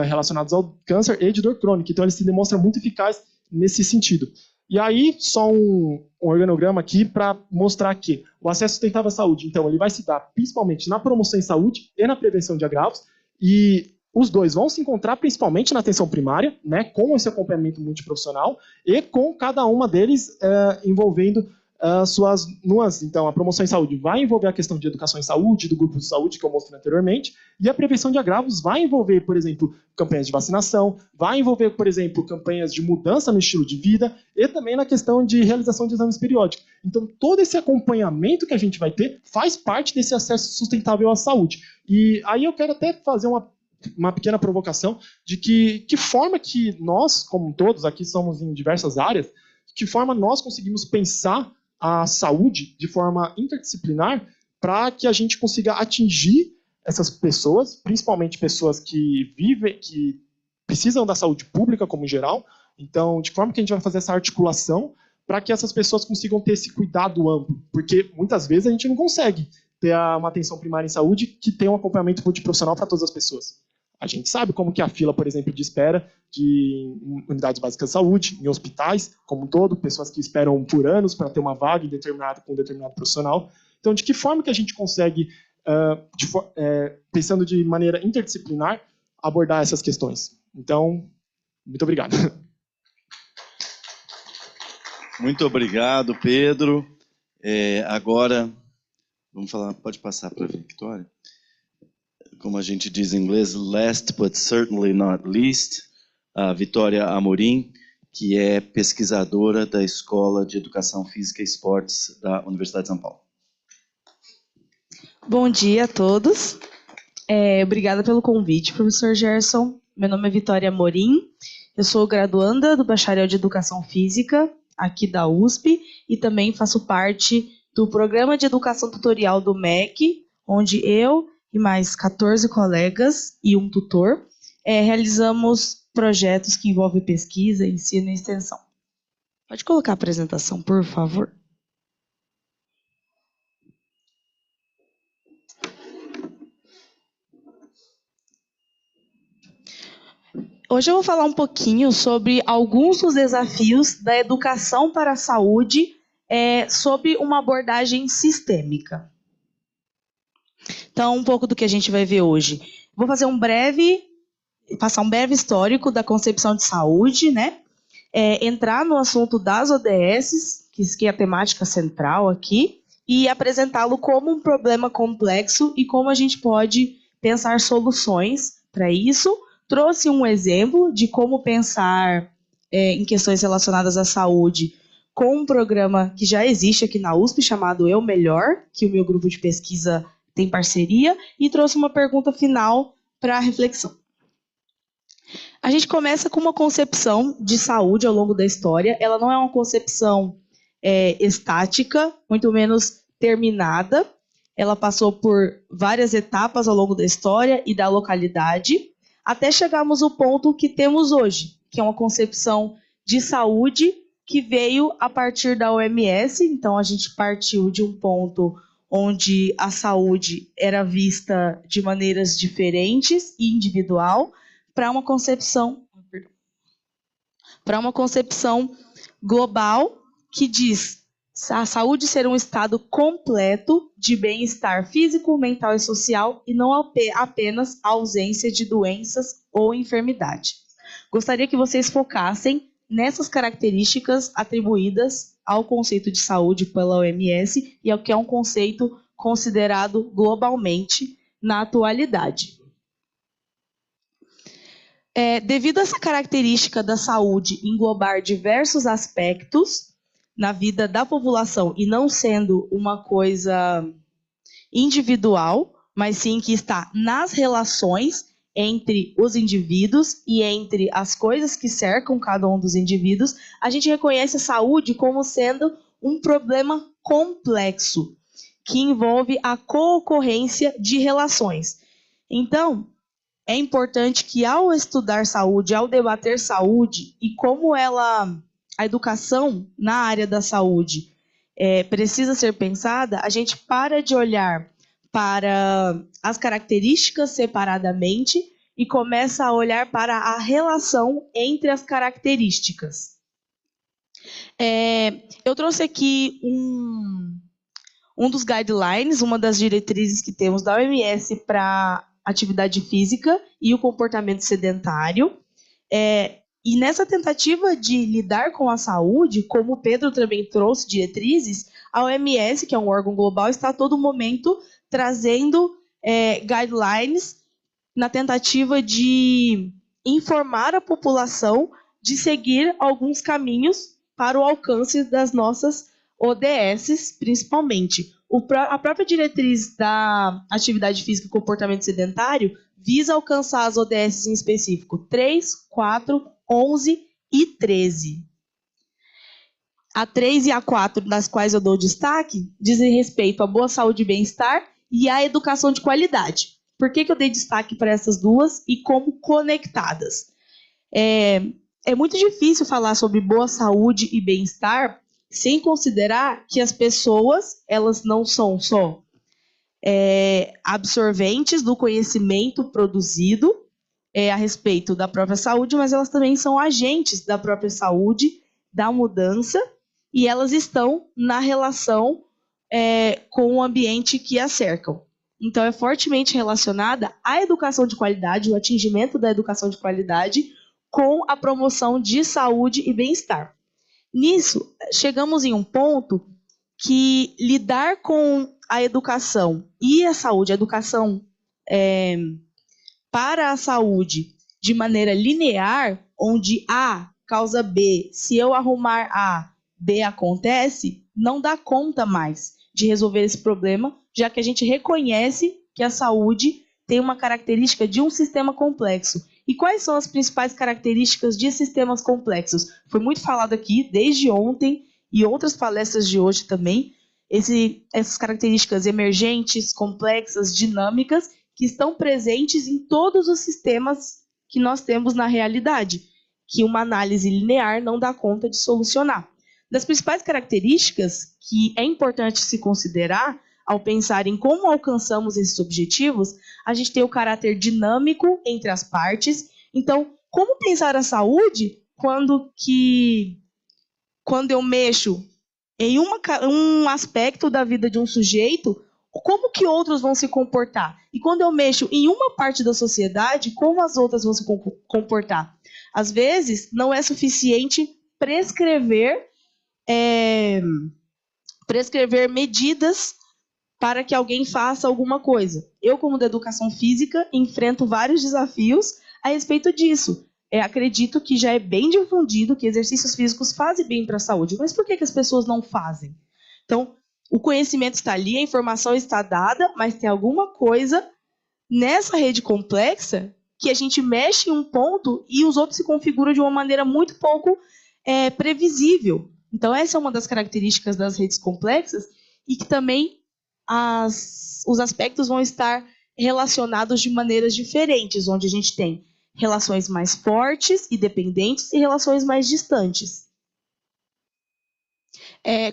relacionados ao câncer e de dor crônica. Então ele se demonstra muito eficaz nesse sentido. E aí, só um organograma aqui para mostrar que o acesso sustentável à saúde, então, ele vai se dar principalmente na promoção em saúde e na prevenção de agravos. E os dois vão se encontrar principalmente na atenção primária, né, com esse acompanhamento multiprofissional e com cada uma deles envolvendo suas nuances. Então, a promoção em saúde vai envolver a questão de educação em saúde, do grupo de saúde que eu mostrei anteriormente, e a prevenção de agravos vai envolver, por exemplo, campanhas de vacinação, vai envolver, por exemplo, campanhas de mudança no estilo de vida e também na questão de realização de exames periódicos. Então, todo esse acompanhamento que a gente vai ter faz parte desse acesso sustentável à saúde. E aí eu quero até fazer uma pequena provocação de que forma que nós, como todos aqui somos em diversas áreas, de que forma nós conseguimos pensar a saúde de forma interdisciplinar para que a gente consiga atingir essas pessoas, principalmente pessoas que vivem, que precisam da saúde pública como geral. Então, de forma que a gente vai fazer essa articulação para que essas pessoas consigam ter esse cuidado amplo, porque muitas vezes a gente não consegue ter uma atenção primária em saúde que tenha um acompanhamento multiprofissional para todas as pessoas. A gente sabe como que é a fila, por exemplo, de espera de unidades básicas de saúde, em hospitais, como um todo, pessoas que esperam por anos para ter uma vaga com um determinado profissional. Então, de que forma que a gente consegue, pensando de maneira interdisciplinar, abordar essas questões? Então, muito obrigado. Muito obrigado, Pedro. Agora, vamos falar, pode passar para a Victória? Como a gente diz em inglês, last but certainly not least, a Vitória Amorim, que é pesquisadora da Escola de Educação Física e Esportes da Universidade de São Paulo. Bom dia a todos. Obrigada pelo convite, professor Gerson. Meu nome é Vitória Amorim, eu sou graduanda do Bacharel de Educação Física aqui da USP e também faço parte do Programa de Educação Tutorial do MEC, onde eu e mais 14 colegas e um tutor realizamos projetos que envolvem pesquisa, ensino e extensão. Pode colocar a apresentação, por favor? Hoje eu vou falar um pouquinho sobre alguns dos desafios da educação para a saúde sob uma abordagem sistêmica. Então, um pouco do que a gente vai ver hoje. Vou fazer passar um breve histórico da concepção de saúde, né? Entrar no assunto das ODS, que é a temática central aqui, e apresentá-lo como um problema complexo e como a gente pode pensar soluções para isso. Trouxe um exemplo de como pensar em questões relacionadas à saúde com um programa que já existe aqui na USP, chamado Eu Melhor, que o meu grupo de pesquisa tem parceria, e trouxe uma pergunta final para a reflexão. A gente começa com uma concepção de saúde ao longo da história. Ela não é uma concepção estática, muito menos terminada. Ela passou por várias etapas ao longo da história e da localidade, até chegarmos ao ponto que temos hoje, que é uma concepção de saúde que veio a partir da OMS. Então, a gente partiu de um ponto onde a saúde era vista de maneiras diferentes e individual, para uma concepção global que diz a saúde ser um estado completo de bem-estar físico, mental e social e não apenas a ausência de doenças ou enfermidade. Gostaria que vocês focassem nessas características atribuídas ao conceito de saúde pela OMS e ao que é um conceito considerado globalmente na atualidade. Devido a essa característica da saúde englobar diversos aspectos na vida da população e não sendo uma coisa individual, mas sim que está nas relações entre os indivíduos e entre as coisas que cercam cada um dos indivíduos, a gente reconhece a saúde como sendo um problema complexo, que envolve a co-ocorrência de relações. Então, é importante que ao estudar saúde, ao debater saúde e como a educação na área da saúde precisa ser pensada, a gente para de olhar para as características separadamente e começa a olhar para a relação entre as características. Eu trouxe aqui um dos guidelines, uma das diretrizes que temos da OMS para atividade física e o comportamento sedentário. E nessa tentativa de lidar com a saúde, como o Pedro também trouxe diretrizes, a OMS, que é um órgão global, está a todo momento trazendo guidelines na tentativa de informar a população de seguir alguns caminhos para o alcance das nossas ODS, principalmente. A própria diretriz da atividade física e comportamento sedentário visa alcançar as ODS em específico 3, 4, 11 e 13. A 3 e a 4, das quais eu dou destaque, dizem respeito à boa saúde e bem-estar e à educação de qualidade. Por que eu dei destaque para essas duas e como conectadas? É muito difícil falar sobre boa saúde e bem-estar sem considerar que as pessoas, elas não são só absorventes do conhecimento produzido a respeito da própria saúde, mas elas também são agentes da própria saúde, da mudança, e elas estão na relação com o ambiente que a cercam. Então, é fortemente relacionada à educação de qualidade, o atingimento da educação de qualidade, com a promoção de saúde e bem-estar. Nisso, chegamos em um ponto que lidar com a educação e a saúde, a educação para a saúde de maneira linear, onde A causa B, se eu arrumar A, B acontece, não dá conta mais de resolver esse problema, já que a gente reconhece que a saúde tem uma característica de um sistema complexo. E quais são as principais características de sistemas complexos? Foi muito falado aqui desde ontem e outras palestras de hoje também, essas características emergentes, complexas, dinâmicas, que estão presentes em todos os sistemas que nós temos na realidade, que uma análise linear não dá conta de solucionar. Das principais características que é importante se considerar ao pensar em como alcançamos esses objetivos, a gente tem o caráter dinâmico entre as partes. Então, como pensar a saúde quando eu mexo em um aspecto da vida de um sujeito, como que outros vão se comportar? E quando eu mexo em uma parte da sociedade, como as outras vão se comportar? Às vezes, não é suficiente prescrever medidas para que alguém faça alguma coisa. Eu, como da educação física, enfrento vários desafios a respeito disso. Acredito que já é bem difundido que exercícios físicos fazem bem para a saúde, mas por que as pessoas não fazem? Então, o conhecimento está ali, a informação está dada, mas tem alguma coisa nessa rede complexa que a gente mexe em um ponto e os outros se configuram de uma maneira muito pouco previsível. Então, essa é uma das características das redes complexas e que também os aspectos vão estar relacionados de maneiras diferentes, onde a gente tem relações mais fortes e dependentes e relações mais distantes.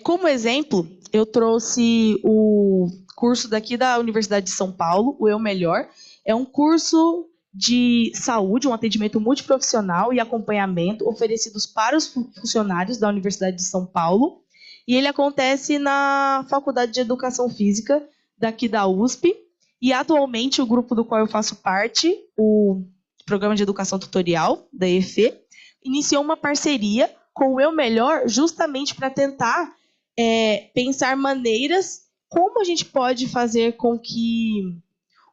Como exemplo, eu trouxe o curso daqui da Universidade de São Paulo, o Eu Melhor. É um curso de saúde, um atendimento multiprofissional e acompanhamento oferecidos para os funcionários da Universidade de São Paulo. E ele acontece na Faculdade de Educação Física daqui da USP. E atualmente o grupo do qual eu faço parte, o Programa de Educação Tutorial da EFE, iniciou uma parceria com o Eu Melhor justamente para tentar pensar maneiras como a gente pode fazer com que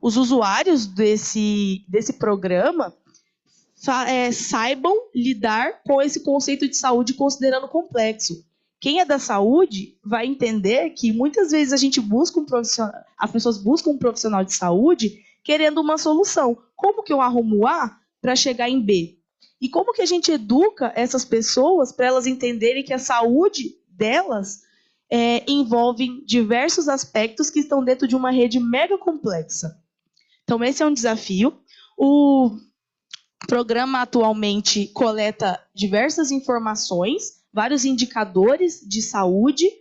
os usuários desse programa saibam lidar com esse conceito de saúde considerando complexo. Quem é da saúde vai entender que muitas vezes as pessoas buscam um profissional de saúde querendo uma solução. Como que eu arrumo A para chegar em B? E como que a gente educa essas pessoas para elas entenderem que a saúde delas envolve diversos aspectos que estão dentro de uma rede mega complexa? Então, esse é um desafio. O programa atualmente coleta diversas informações, vários indicadores de saúde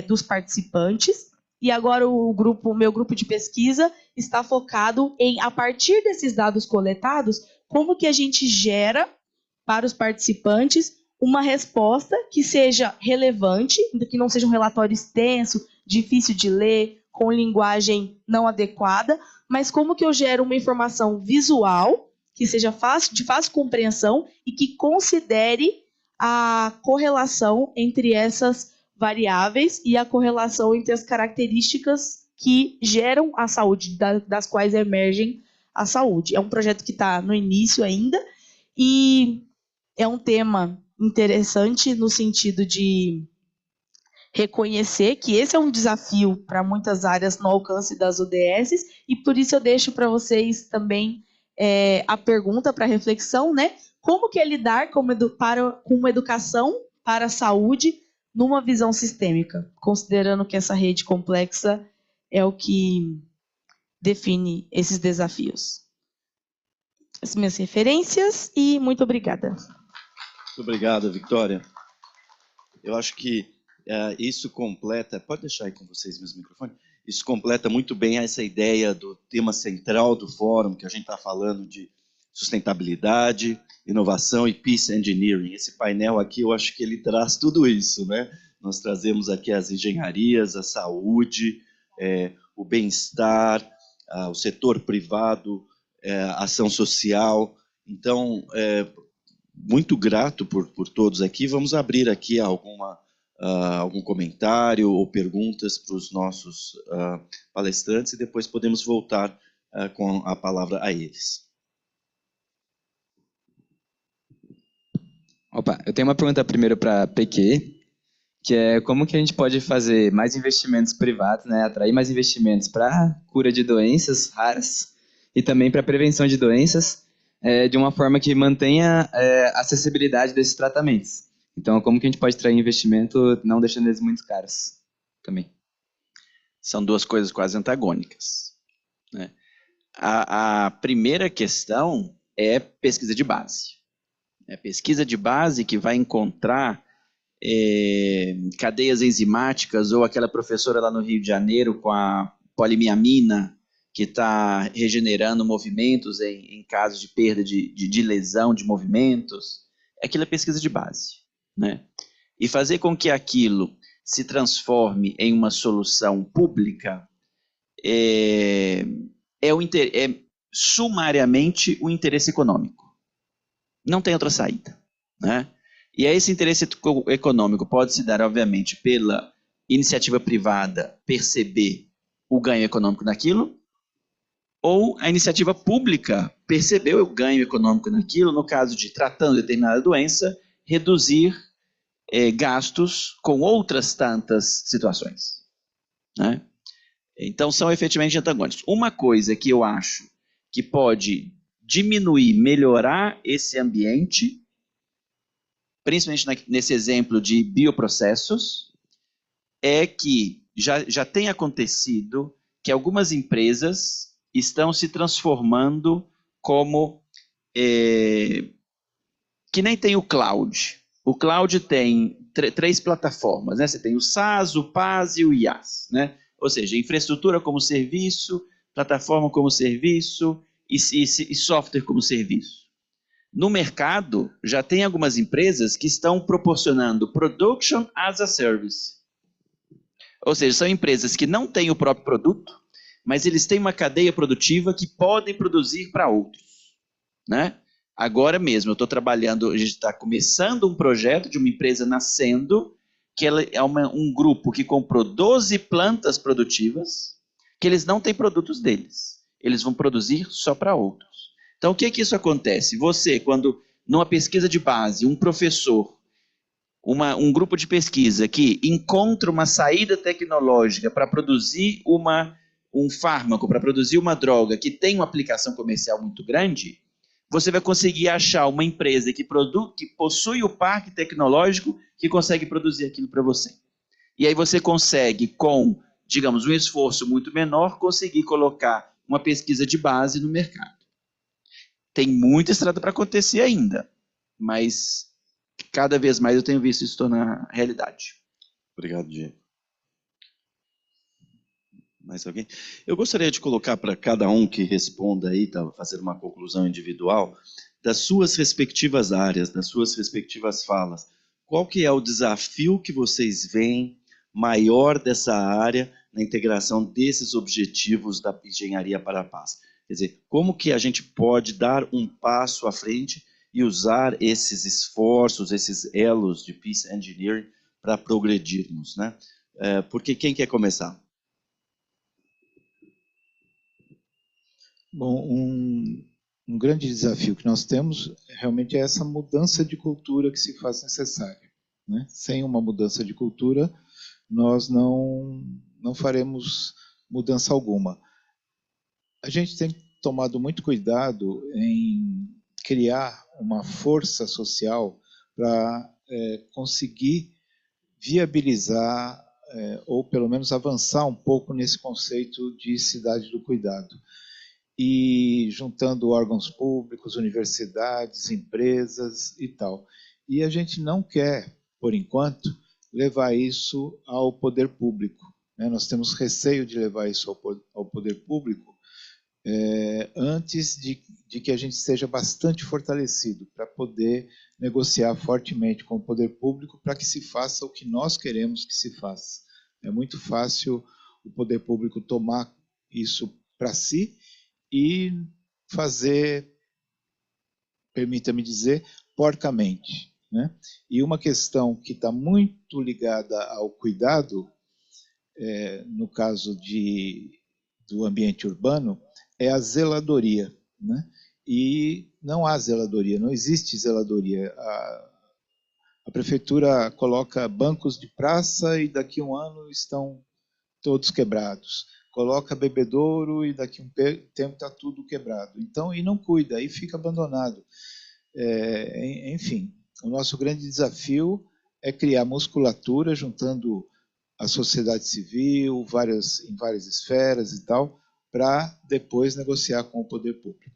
dos participantes. E agora o meu grupo de pesquisa está focado em, a partir desses dados coletados, como que a gente gera para os participantes uma resposta que seja relevante, que não seja um relatório extenso, difícil de ler, com linguagem não adequada, mas como que eu gero uma informação visual, que seja de fácil compreensão e que considere a correlação entre essas variáveis e a correlação entre as características que geram a saúde, das quais emergem a saúde. É um projeto que está no início ainda e é um tema interessante no sentido de reconhecer que esse é um desafio para muitas áreas no alcance das ODS, e por isso eu deixo para vocês também a pergunta para reflexão, né? Como que é lidar com uma educação para a saúde numa visão sistêmica, considerando que essa rede complexa é o que define esses desafios. As minhas referências e muito obrigada. Muito obrigado, Victoria. Eu acho que isso completa... Pode deixar aí com vocês meus microfones? Isso completa muito bem essa ideia do tema central do fórum, que a gente está falando de sustentabilidade, inovação e peace engineering. Esse painel aqui, eu acho que ele traz tudo isso, né? Nós trazemos aqui as engenharias, a saúde, o bem-estar, o setor privado, a ação social. Então, muito grato por todos aqui. Vamos abrir aqui algum comentário ou perguntas para os nossos palestrantes e depois podemos voltar com a palavra a eles. Opa, eu tenho uma pergunta primeiro para a PQ, que é como que a gente pode fazer mais investimentos privados, né, atrair mais investimentos para cura de doenças raras e também para prevenção de doenças, de uma forma que mantenha a acessibilidade desses tratamentos. Então, como que a gente pode atrair investimento não deixando eles muito caros também? São duas coisas quase antagônicas, né? A primeira questão é pesquisa de base. É pesquisa de base que vai encontrar cadeias enzimáticas, ou aquela professora lá no Rio de Janeiro com a polimiamina, que está regenerando movimentos em caso de perda de lesão de movimentos. Aquilo é pesquisa de base, né? E fazer com que aquilo se transforme em uma solução pública é sumariamente o interesse econômico. Não tem outra saída, né? E esse interesse econômico pode se dar, obviamente, pela iniciativa privada perceber o ganho econômico naquilo, ou a iniciativa pública perceber o ganho econômico naquilo, no caso de, tratando determinada doença, reduzir gastos com outras tantas situações, né? Então, são efetivamente antagônicos. Uma coisa que eu acho que pode diminuir, melhorar esse ambiente, principalmente nesse exemplo de bioprocessos, é que já tem acontecido que algumas empresas estão se transformando como... que nem tem o cloud. O cloud tem três plataformas, né? Você tem o SaaS, o PaaS e o IaaS, né? Ou seja, infraestrutura como serviço, plataforma como serviço e software como serviço. No mercado, já tem algumas empresas que estão proporcionando Production as a Service. Ou seja, são empresas que não têm o próprio produto, mas eles têm uma cadeia produtiva que podem produzir para outros, né? Agora mesmo, eu estou trabalhando, a gente está começando um projeto de uma empresa nascendo, que ela é um grupo que comprou 12 plantas produtivas, que eles não têm produtos deles. Eles vão produzir só para outros. Então, o que isso acontece? Você, quando, numa pesquisa de base, um professor, um grupo de pesquisa que encontra uma saída tecnológica para produzir um fármaco, para produzir uma droga que tem uma aplicação comercial muito grande, você vai conseguir achar uma empresa que possui o parque tecnológico que consegue produzir aquilo para você. E aí você consegue, com, digamos, um esforço muito menor, conseguir colocar uma pesquisa de base no mercado. Tem muita estrada para acontecer ainda, mas cada vez mais eu tenho visto isso tornar realidade. Obrigado, Diego. Mais alguém? Eu gostaria de colocar para cada um que responda aí, fazer uma conclusão individual, das suas respectivas áreas, das suas respectivas falas. Qual que é o desafio que vocês veem maior dessa área na integração desses objetivos da engenharia para a paz. Quer dizer, como que a gente pode dar um passo à frente e usar esses esforços, esses elos de peace engineering para progredirmos, né? Porque quem quer começar? Bom, um grande desafio que nós temos realmente é essa mudança de cultura que se faz necessária, né? Sem uma mudança de cultura, nós não faremos mudança alguma. A gente tem tomado muito cuidado em criar uma força social para conseguir viabilizar ou pelo menos avançar um pouco nesse conceito de cidade do cuidado. E juntando órgãos públicos, universidades, empresas e tal. E a gente não quer, por enquanto, levar isso ao poder público, né? Nós temos receio de levar isso ao poder público antes de que a gente seja bastante fortalecido para poder negociar fortemente com o poder público para que se faça o que nós queremos que se faça. É muito fácil o poder público tomar isso para si e fazer, permita-me dizer, porcamente, né? E uma questão que está muito ligada ao cuidado, no caso do ambiente urbano, é a zeladoria, né? E não há zeladoria, não existe zeladoria. A prefeitura coloca bancos de praça e daqui a um ano estão todos quebrados. Coloca bebedouro e daqui a um tempo está tudo quebrado. Então, e não cuida, aí fica abandonado. Enfim, o nosso grande desafio é criar musculatura, juntando a sociedade civil, em várias esferas e tal, para depois negociar com o poder público.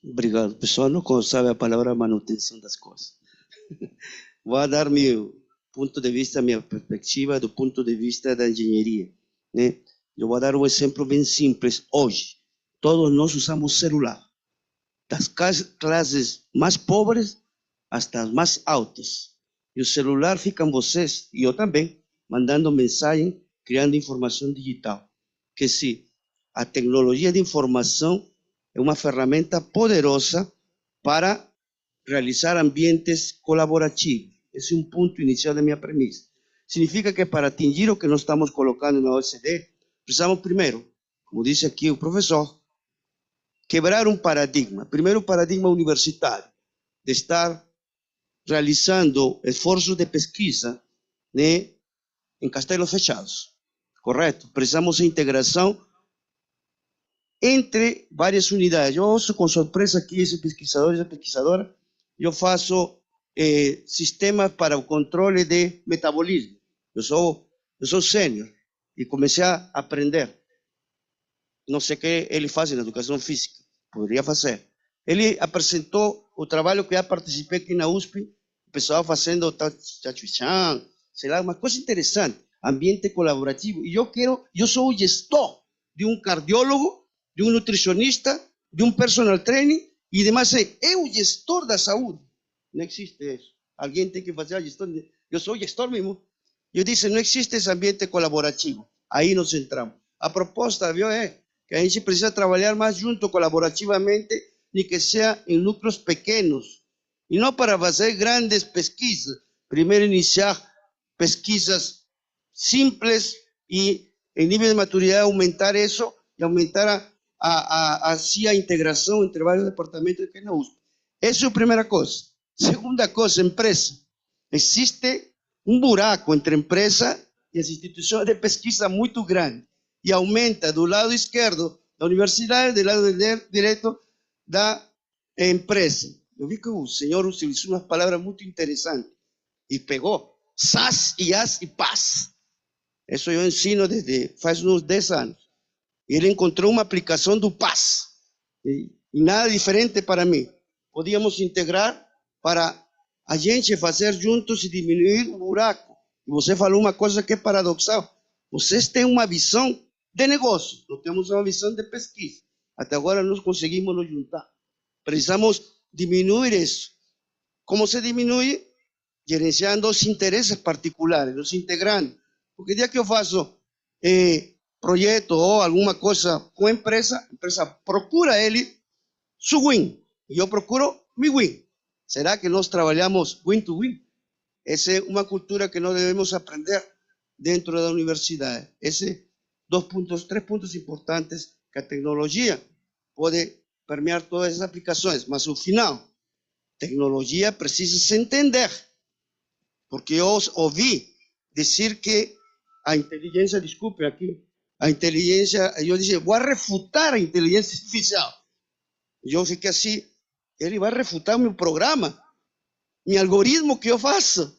Obrigado. O pessoal não sabe a palavra manutenção das coisas. Vou dar meu ponto de vista, minha perspectiva do ponto de vista da engenharia, né? Eu vou dar um exemplo bem simples. Hoje, todos nós usamos celular, das classes mais pobres até as mais altas. E o celular fica em vocês, e eu também, mandando mensagem, criando informação digital. Que se a tecnologia de informação é uma ferramenta poderosa para realizar ambientes colaborativos. Esse é um ponto inicial da minha premissa. Significa que para atingir o que nós estamos colocando na OECD, precisamos primeiro, como disse aqui o professor, quebrar um paradigma. Primeiro, o paradigma universitário, de estar realizando esforços de pesquisa, né, em castelos fechados. Correto? Precisamos de integração entre várias unidades. Eu ouço com surpresa aqui esse pesquisador e essa pesquisadora. Eu faço sistemas para o controle de metabolismo. Eu sou sênior e comecei a aprender. Não sei o que ele faz na educação física. Poderia fazer. Ele apresentou o trabalho que eu participei aqui na USP, o pessoal fazendo chachuichan, sei lá, uma coisa interessante, ambiente colaborativo. E eu sou o gestor de um cardiólogo, de um nutricionista, de um personal training e demais. É o gestor da saúde. Não existe isso. Alguém tem que fazer a gestão. Eu sou o gestor mesmo. Eu disse, não existe esse ambiente colaborativo. Aí nós entramos. A proposta, viu, é que a gente precisa trabalhar mais junto, colaborativamente, nem que seja em núcleos pequenos. E não para fazer grandes pesquisas. Primeiro iniciar pesquisas simples e em nível de maturidade aumentar isso e aumentar assim a integração entre vários departamentos que na USP. Essa é a primeira coisa. Segunda coisa, empresa. Existe um buraco entre a empresa e as instituições de pesquisa muito grande. E aumenta do lado esquerdo da universidade, do lado direito da empresa. Eu vi que o senhor utilizou umas palavras muito interessantes. E pegou SAS, IAS e PAS. Isso eu ensino desde faz uns 10 anos. E ele encontrou uma aplicação do PAS. E nada diferente para mim. Podíamos integrar para a gente fazer juntos e diminuir o buraco. E você falou uma coisa que é paradoxal. Vocês têm uma visão de negócio, nós temos uma visão de pesquisa. Até agora nós conseguimos nos juntar. Precisamos diminuir isso. Como se diminui? gerenciando os interesses particulares, dos integrantes. Porque dia que eu faço projeto ou alguma coisa com a empresa procura ele su win, e eu procuro mi win. Será que nós trabalhamos win to win? Essa é uma cultura que nós devemos aprender dentro da universidade. Esses três pontos importantes que a tecnologia pode permear todas as aplicações, mas no final, tecnologia precisa se entender, porque eu ouvi dizer que a inteligência, desculpe aqui, a inteligência, eu disse, vou refutar a inteligência artificial. Eu fiquei assim, ele vai refutar o meu programa, meu algoritmo que eu faço?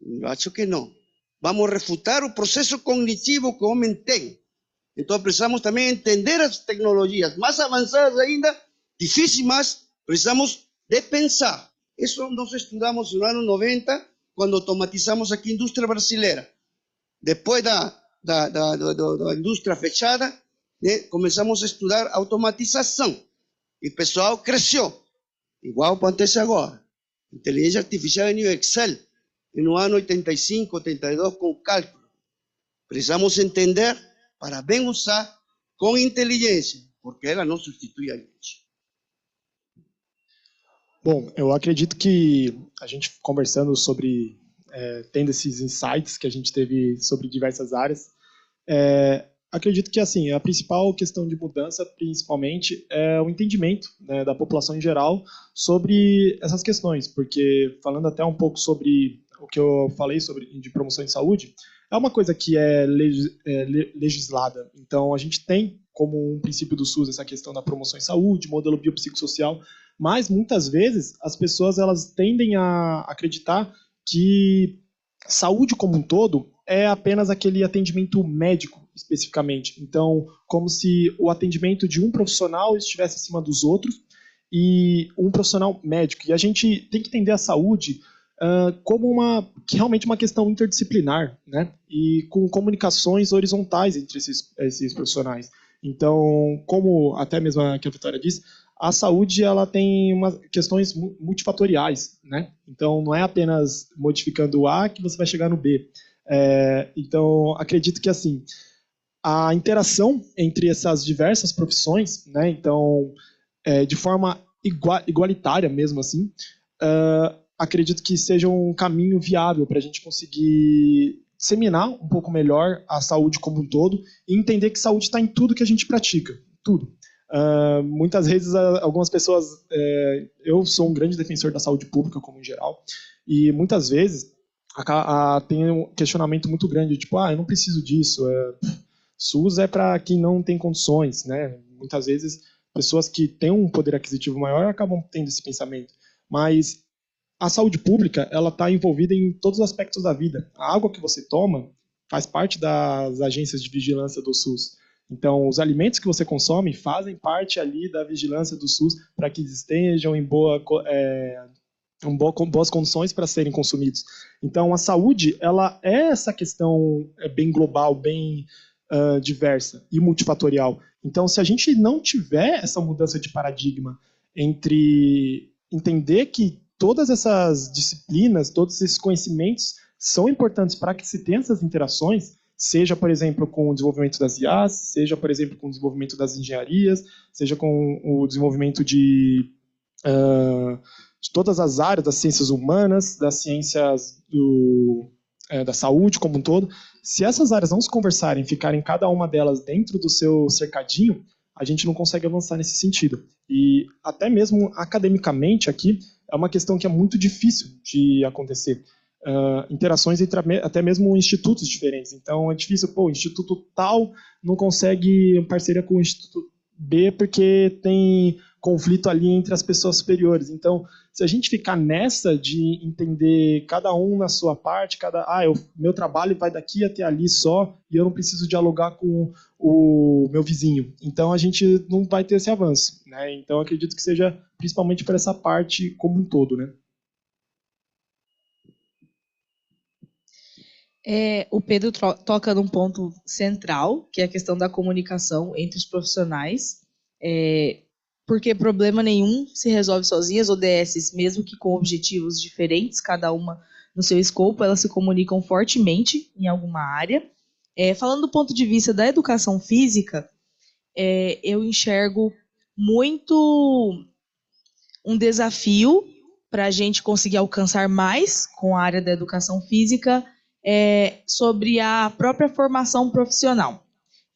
Eu acho que não. Vamos refutar o processo cognitivo que o homem tem. Então precisamos também entender as tecnologias mais avançadas ainda, difíceis, mas precisamos de pensar. Isso nós estudamos no ano 90, quando automatizamos aqui a indústria brasileira. Depois da indústria fechada, né, começamos a estudar automatização. E o pessoal cresceu. Igual acontece agora. Inteligência artificial em nível Excel. E no ano 85, 82, com cálculo. Precisamos entender para bem usar com inteligência, porque ela não substitui a gente. Bom, eu acredito que a gente conversando sobre, tendo esses insights que a gente teve sobre diversas áreas, acredito que assim a principal questão de mudança, principalmente, é o entendimento, né, da população em geral sobre essas questões, porque falando até um pouco sobre o que eu falei sobre de promoção de saúde, é uma coisa que é legislada. Então, a gente tem como um princípio do SUS essa questão da promoção em saúde, modelo biopsicossocial, mas muitas vezes as pessoas elas tendem a acreditar que saúde como um todo é apenas aquele atendimento médico, especificamente. Então, como se o atendimento de um profissional estivesse acima dos outros e um profissional médico. E a gente tem que entender a saúde como realmente uma questão interdisciplinar, né? E com comunicações horizontais entre esses profissionais. Então, como até mesmo a Vitória disse, a saúde ela tem questões multifatoriais, né? Então, não é apenas modificando o A que você vai chegar no B. Então, acredito que assim a interação entre essas diversas profissões, né? Então, de forma igualitária mesmo assim, acredito que seja um caminho viável para a gente conseguir disseminar um pouco melhor a saúde como um todo e entender que saúde está em tudo que a gente pratica, tudo. Muitas vezes algumas pessoas, eu sou um grande defensor da saúde pública como em geral, e muitas vezes tem um questionamento muito grande, tipo, eu não preciso disso, SUS é para quem não tem condições, né? Muitas vezes pessoas que têm um poder aquisitivo maior acabam tendo esse pensamento, mas a saúde pública ela está envolvida em todos os aspectos da vida. A água que você toma faz parte das agências de vigilância do SUS. Então, os alimentos que você consome fazem parte ali da vigilância do SUS para que estejam em boas condições para serem consumidos. Então, a saúde ela é essa questão bem global, bem diversa e multifatorial. Então, se a gente não tiver essa mudança de paradigma entre entender que todas essas disciplinas, todos esses conhecimentos são importantes para que se tenha essas interações, seja, por exemplo, com o desenvolvimento das IAs, seja, por exemplo, com o desenvolvimento das engenharias, seja com o desenvolvimento de todas as áreas das ciências humanas, das ciências da saúde como um todo. Se essas áreas não se conversarem, ficarem cada uma delas dentro do seu cercadinho, a gente não consegue avançar nesse sentido. E até mesmo academicamente aqui, é uma questão que é muito difícil de acontecer. Interações entre até mesmo institutos diferentes. Então é difícil, o instituto tal não consegue parceria com o instituto B porque tem conflito ali entre as pessoas superiores. Então, se a gente ficar nessa de entender cada um na sua parte, meu trabalho vai daqui até ali só e eu não preciso dialogar com o meu vizinho. Então, a gente não vai ter esse avanço, né? Então, acredito que seja principalmente por essa parte como um todo, né? O Pedro toca num ponto central, que é a questão da comunicação entre os profissionais, porque problema nenhum se resolve sozinho, as ODSs, mesmo que com objetivos diferentes, cada uma no seu escopo, elas se comunicam fortemente em alguma área. Falando do ponto de vista da educação física, eu enxergo muito um desafio para a gente conseguir alcançar mais com a área da educação física sobre a própria formação profissional.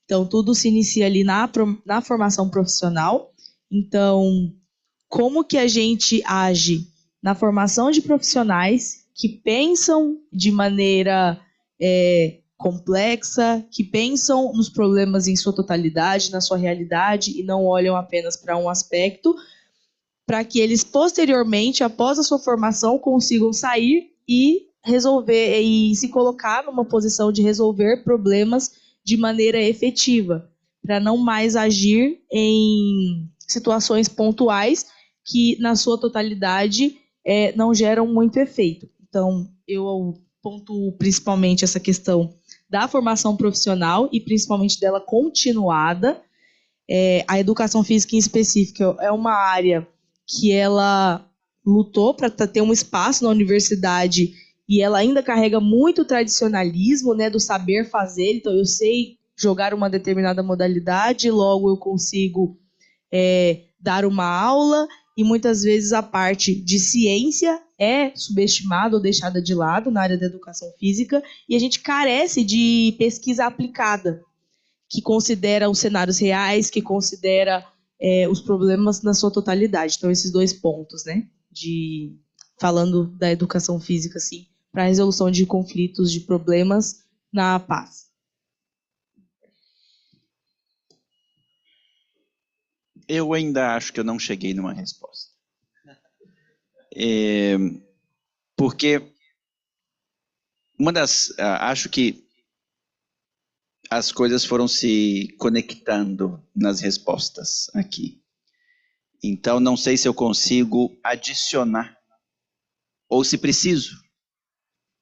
Então, tudo se inicia ali na formação profissional. Então, como que a gente age na formação de profissionais que pensam de maneira complexa, que pensam nos problemas em sua totalidade, na sua realidade, e não olham apenas para um aspecto, para que eles posteriormente, após a sua formação, consigam sair e resolver e se colocar numa posição de resolver problemas de maneira efetiva, para não mais agir em situações pontuais que, na sua totalidade, não geram muito efeito. Então, eu pontuo principalmente essa questão da formação profissional e principalmente dela continuada. A educação física em específico é uma área que ela lutou para ter um espaço na universidade e ela ainda carrega muito tradicionalismo, né, do saber fazer. Então, eu sei jogar uma determinada modalidade, logo eu consigo dar uma aula, e muitas vezes a parte de ciência é subestimada ou deixada de lado na área da educação física, e a gente carece de pesquisa aplicada, que considera os cenários reais, que considera os problemas na sua totalidade. Então, esses dois pontos, né, falando da educação física, assim, para a resolução de conflitos, de problemas na paz. Eu ainda acho que eu não cheguei numa resposta. Porque acho que as coisas foram se conectando nas respostas aqui. Então, não sei se eu consigo adicionar, ou se preciso,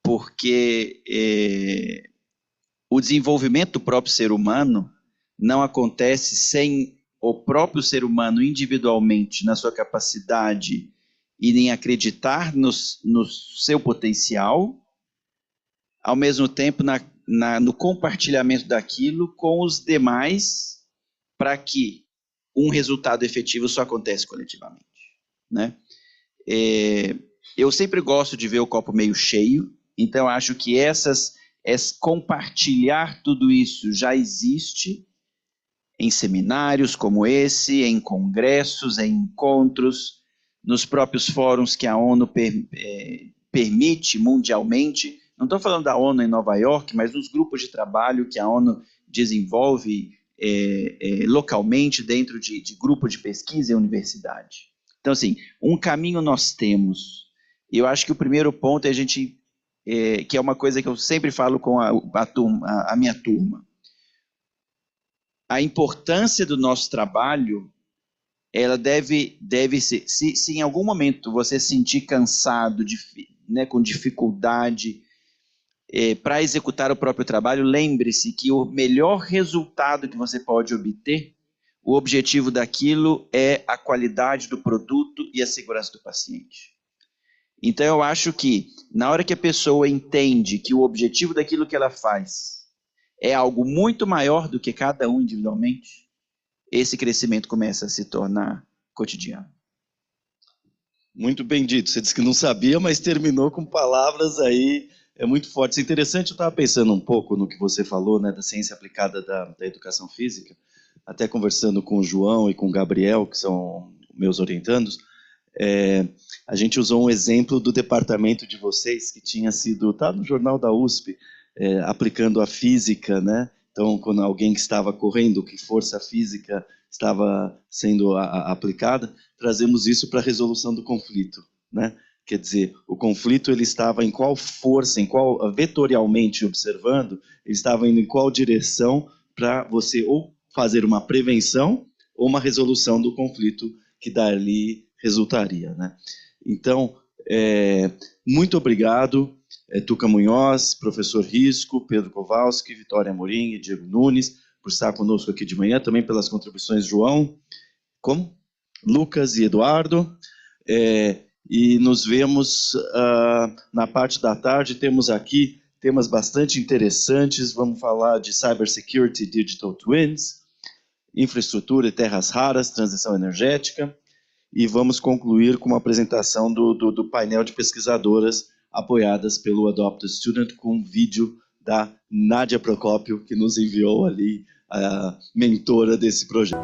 porque o desenvolvimento do próprio ser humano não acontece sem o próprio ser humano individualmente, na sua capacidade e em acreditar no seu potencial, ao mesmo tempo no compartilhamento daquilo com os demais, para que um resultado efetivo só acontece coletivamente, né? Eu sempre gosto de ver o copo meio cheio, então acho que compartilhar tudo isso já existe em seminários como esse, em congressos, em encontros, nos próprios fóruns que a ONU permite mundialmente. Não estou falando da ONU em Nova York, mas nos grupos de trabalho que a ONU desenvolve localmente dentro de grupo de pesquisa e universidade. Então, assim, um caminho nós temos. Eu acho que o primeiro ponto é que é uma coisa que eu sempre falo com a minha turma. A importância do nosso trabalho, ela deve ser, se em algum momento você se sentir cansado, né, com dificuldade para executar o próprio trabalho, lembre-se que o melhor resultado que você pode obter, o objetivo daquilo é a qualidade do produto e a segurança do paciente. Então, eu acho que na hora que a pessoa entende que o objetivo daquilo que ela faz é algo muito maior do que cada um individualmente, esse crescimento começa a se tornar cotidiano. Muito bem dito. Você disse que não sabia, mas terminou com palavras aí muito fortes. Interessante, eu estava pensando um pouco no que você falou, né, da ciência aplicada da educação física, até conversando com o João e com o Gabriel, que são meus orientandos. A gente usou um exemplo do departamento de vocês, que tinha sido, tá no jornal da USP, aplicando a física, né? Então, quando alguém que estava correndo, que força física estava sendo aplicada, trazemos isso para a resolução do conflito, né? Quer dizer, o conflito ele estava em qual força, vetorialmente observando, ele estava indo em qual direção para você ou fazer uma prevenção ou uma resolução do conflito que dali resultaria, né? Então, muito obrigado, Tuca Munhoz, professor Risco, Pedro Kowalski, Vitória Amorim e Diego Nunes, por estar conosco aqui de manhã, também pelas contribuições João, Lucas e Eduardo. e nos vemos na parte da tarde. Temos aqui temas bastante interessantes. Vamos falar de Cybersecurity, Digital Twins, infraestrutura e terras raras, transição energética, e vamos concluir com uma apresentação do painel de pesquisadoras apoiadas pelo Adopt a Student, com um vídeo da Nádia Procópio, que nos enviou ali, a mentora desse projeto.